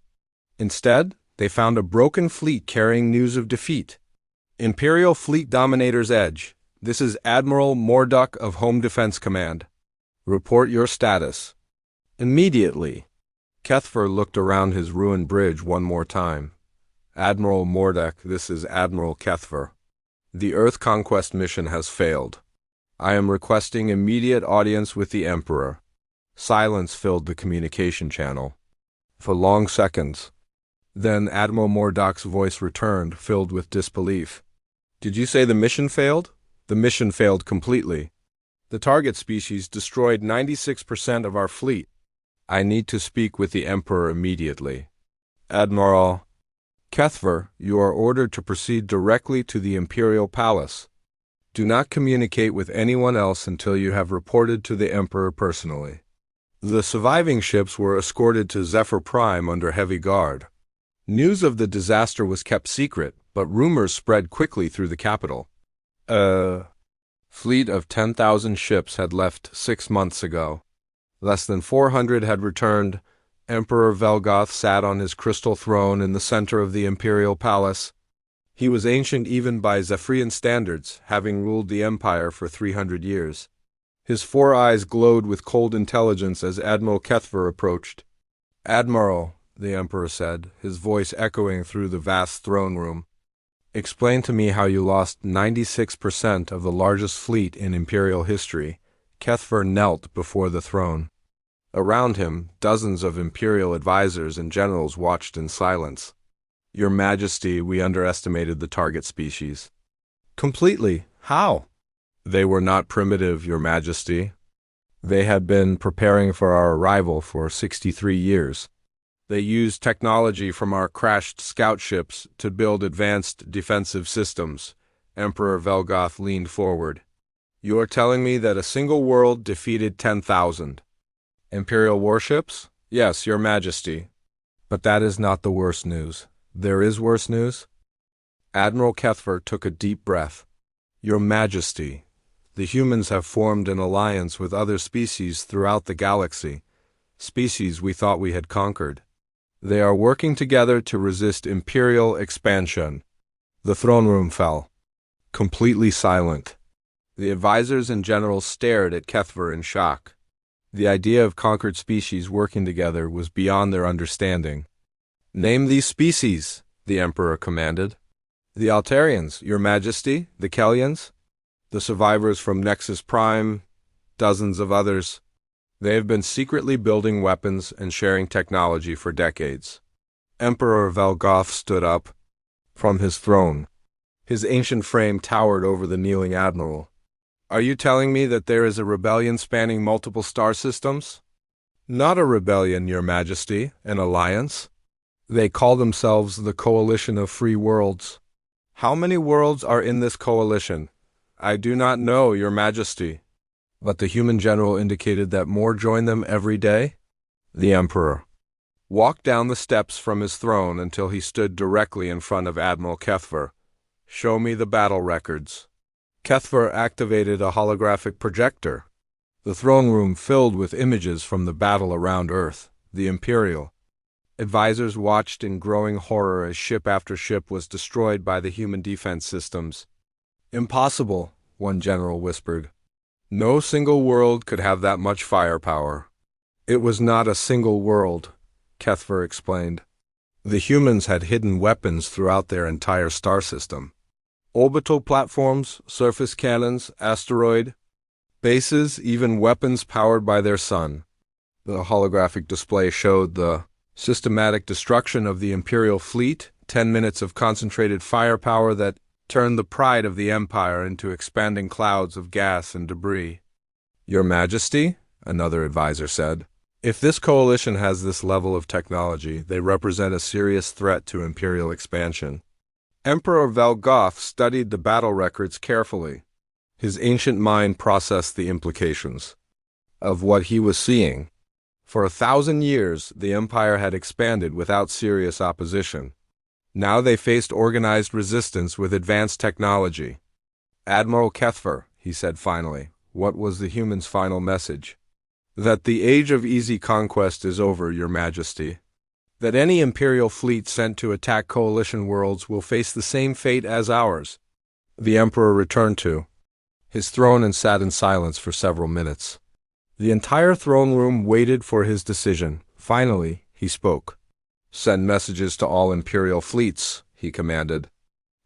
Speaker 1: Instead, they found a broken fleet carrying news of defeat. Imperial Fleet Dominator's Edge. This is Admiral Morduck of Home Defense Command. Report your status. Immediately. Kethver looked around his ruined bridge one more time. Admiral Morduck, this is Admiral Kethver. The Earth conquest mission has failed. I am requesting immediate audience with the Emperor. Silence filled the communication channel. For long seconds. Then Admiral Morduck's voice returned, filled with disbelief. Did you say the mission failed? The mission failed completely. The target species destroyed 96% of our fleet. I need to speak with the Emperor immediately. Admiral Kethver, you are ordered to proceed directly to the Imperial Palace. Do not communicate with anyone else until you have reported to the Emperor personally. The surviving ships were escorted to Zephyr Prime under heavy guard. News of the disaster was kept secret, but rumors spread quickly through the capital. Fleet of 10,000 ships had left 6 months ago. Less than 400 had returned. Emperor Velgoth sat on his crystal throne in the center of the Imperial Palace. He was ancient even by Zephyrian standards, having ruled the Empire for 300 years. His 4 eyes glowed with cold intelligence as Admiral Kethver approached. Admiral, the Emperor said, his voice echoing through the vast throne room. Explain to me how you lost 96% of the largest fleet in Imperial history. Kethver knelt before the throne. Around him, dozens of Imperial advisors and generals watched in silence. Your Majesty, we underestimated the target species. Completely. How? They were not primitive, Your Majesty. They had been preparing for our arrival for 63 years. They used technology from our crashed scout ships to build advanced defensive systems. Emperor Velgoth leaned forward. You are telling me that a single world defeated 10,000. Imperial warships? Yes, Your Majesty. But that is not the worst news. There is worse news? Admiral Kethver took a deep breath. Your Majesty, the humans have formed an alliance with other species throughout the galaxy, species we thought we had conquered. They are working together to resist Imperial expansion. The throne room fell, completely silent. The advisors and generals stared at Kethver in shock. The idea of conquered species working together was beyond their understanding. "Name these species," the Emperor commanded. "The Altarians, Your Majesty, the Kellians, the survivors from Nexus Prime, dozens of others. They have been secretly building weapons and sharing technology for decades." Emperor Velgoth stood up from his throne. His ancient frame towered over the kneeling admiral. "Are you telling me that there is a rebellion spanning multiple star systems?" "Not a rebellion, Your Majesty, an alliance. They call themselves the Coalition of Free Worlds." "How many worlds are in this coalition?" "I do not know, Your Majesty." But the human general indicated that more join them every day. The Emperor walked down the steps from his throne until he stood directly in front of Admiral Kethver. "Show me the battle records." Kethver activated a holographic projector. The throne room filled with images from the battle around Earth, the Imperial. Advisors watched in growing horror as ship after ship was destroyed by the human defense systems. "Impossible," one general whispered. "No single world could have that much firepower." "It was not a single world," Kethver explained. "The humans had hidden weapons throughout their entire star system. Orbital platforms, surface cannons, asteroid bases, even weapons powered by their sun." The holographic display showed the systematic destruction of the Imperial fleet, 10 minutes of concentrated firepower that turned the pride of the Empire into expanding clouds of gas and debris. "Your Majesty," another advisor said, "if this coalition has this level of technology, they represent a serious threat to Imperial expansion." Emperor Velgoth studied the battle records carefully. His ancient mind processed the implications of what he was seeing. For 1,000 years, the Empire had expanded without serious opposition. Now they faced organized resistance with advanced technology. "Admiral Kethver," he said finally, "what was the humans' final message?" "That the age of easy conquest is over, Your Majesty. That any Imperial fleet sent to attack coalition worlds will face the same fate as ours." The Emperor returned to his throne and sat in silence for several minutes. The entire throne room waited for his decision. Finally, he spoke. "Send messages to all Imperial fleets," he commanded.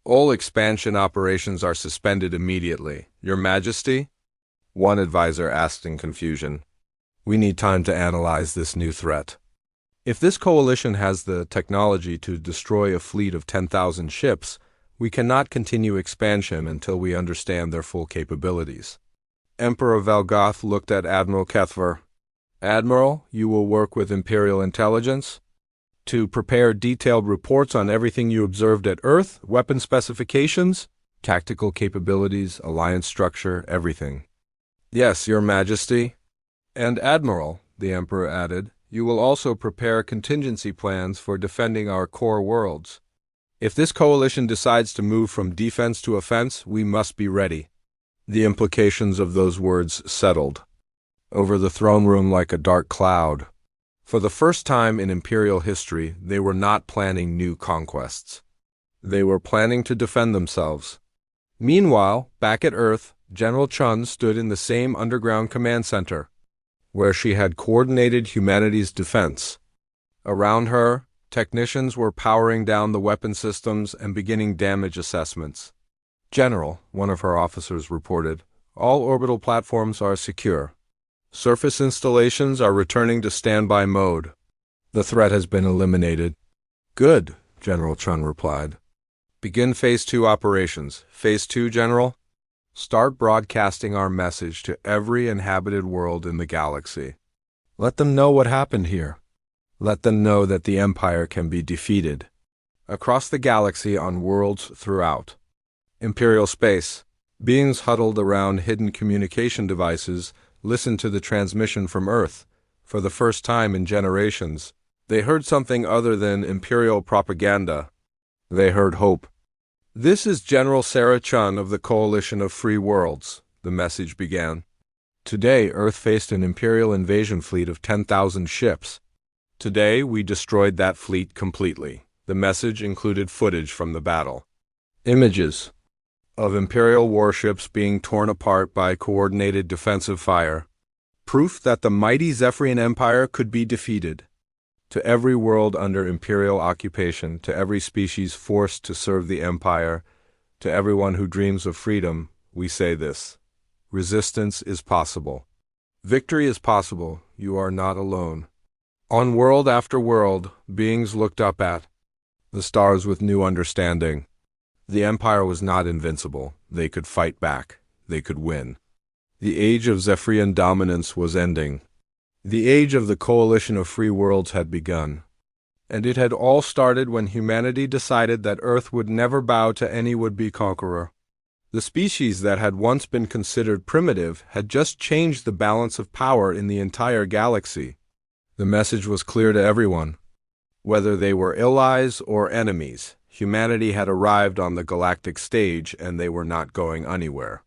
Speaker 1: "All expansion operations are suspended immediately, Your Majesty?" One advisor asked in confusion. "We need time to analyze this new threat. If this coalition has the technology to destroy a fleet of 10,000 ships, we cannot continue expansion until we understand their full capabilities." Emperor Velgoth looked at Admiral Kethver. "Admiral, you will work with Imperial intelligence to prepare detailed reports on everything you observed at Earth, weapon specifications, tactical capabilities, alliance structure, everything." "Yes, Your Majesty." "And Admiral," the Emperor added, "you will also prepare contingency plans for defending our core worlds. If this coalition decides to move from defense to offense, we must be ready." The implications of those words settled over the throne room like a dark cloud. For the first time in Imperial history, they were not planning new conquests. They were planning to defend themselves. Meanwhile, back at Earth, General Chun stood in the same underground command center, where she had coordinated humanity's defense. Around her, technicians were powering down the weapon systems and beginning damage assessments. "General," one of her officers reported, "all orbital platforms are secure. Surface installations are returning to standby mode. The threat has been eliminated." "Good," General Chun replied. "Begin Phase 2 operations." "Phase 2, General?" "Start broadcasting our message to every inhabited world in the galaxy. Let them know what happened here. Let them know that the Empire can be defeated. Across the galaxy on worlds throughout Imperial space, beings huddled around hidden communication devices listened to the transmission from Earth. For the first time in generations, they heard something other than Imperial propaganda. They heard hope. "This is General Sarah Chun of the Coalition of Free Worlds," the message began. "Today, Earth faced an Imperial invasion fleet of 10,000 ships. Today, we destroyed that fleet completely. The message included footage from the battle. Images of Imperial warships being torn apart by coordinated defensive fire. Proof that the mighty Zephyrian Empire could be defeated. To every world under Imperial occupation, to every species forced to serve the Empire, to everyone who dreams of freedom, we say this: resistance is possible. Victory is possible. You are not alone. On world after world, beings looked up at the stars with new understanding. The Empire was not invincible. They could fight back. They could win. The age of Zephyrian dominance was ending. The age of the coalition of free worlds had begun. And it had all started when humanity decided that Earth would never bow to any would-be conqueror. The species that had once been considered primitive had just changed the balance of power in the entire galaxy. The message was clear to everyone. Whether they were allies or enemies, humanity had arrived on the galactic stage and they were not going anywhere.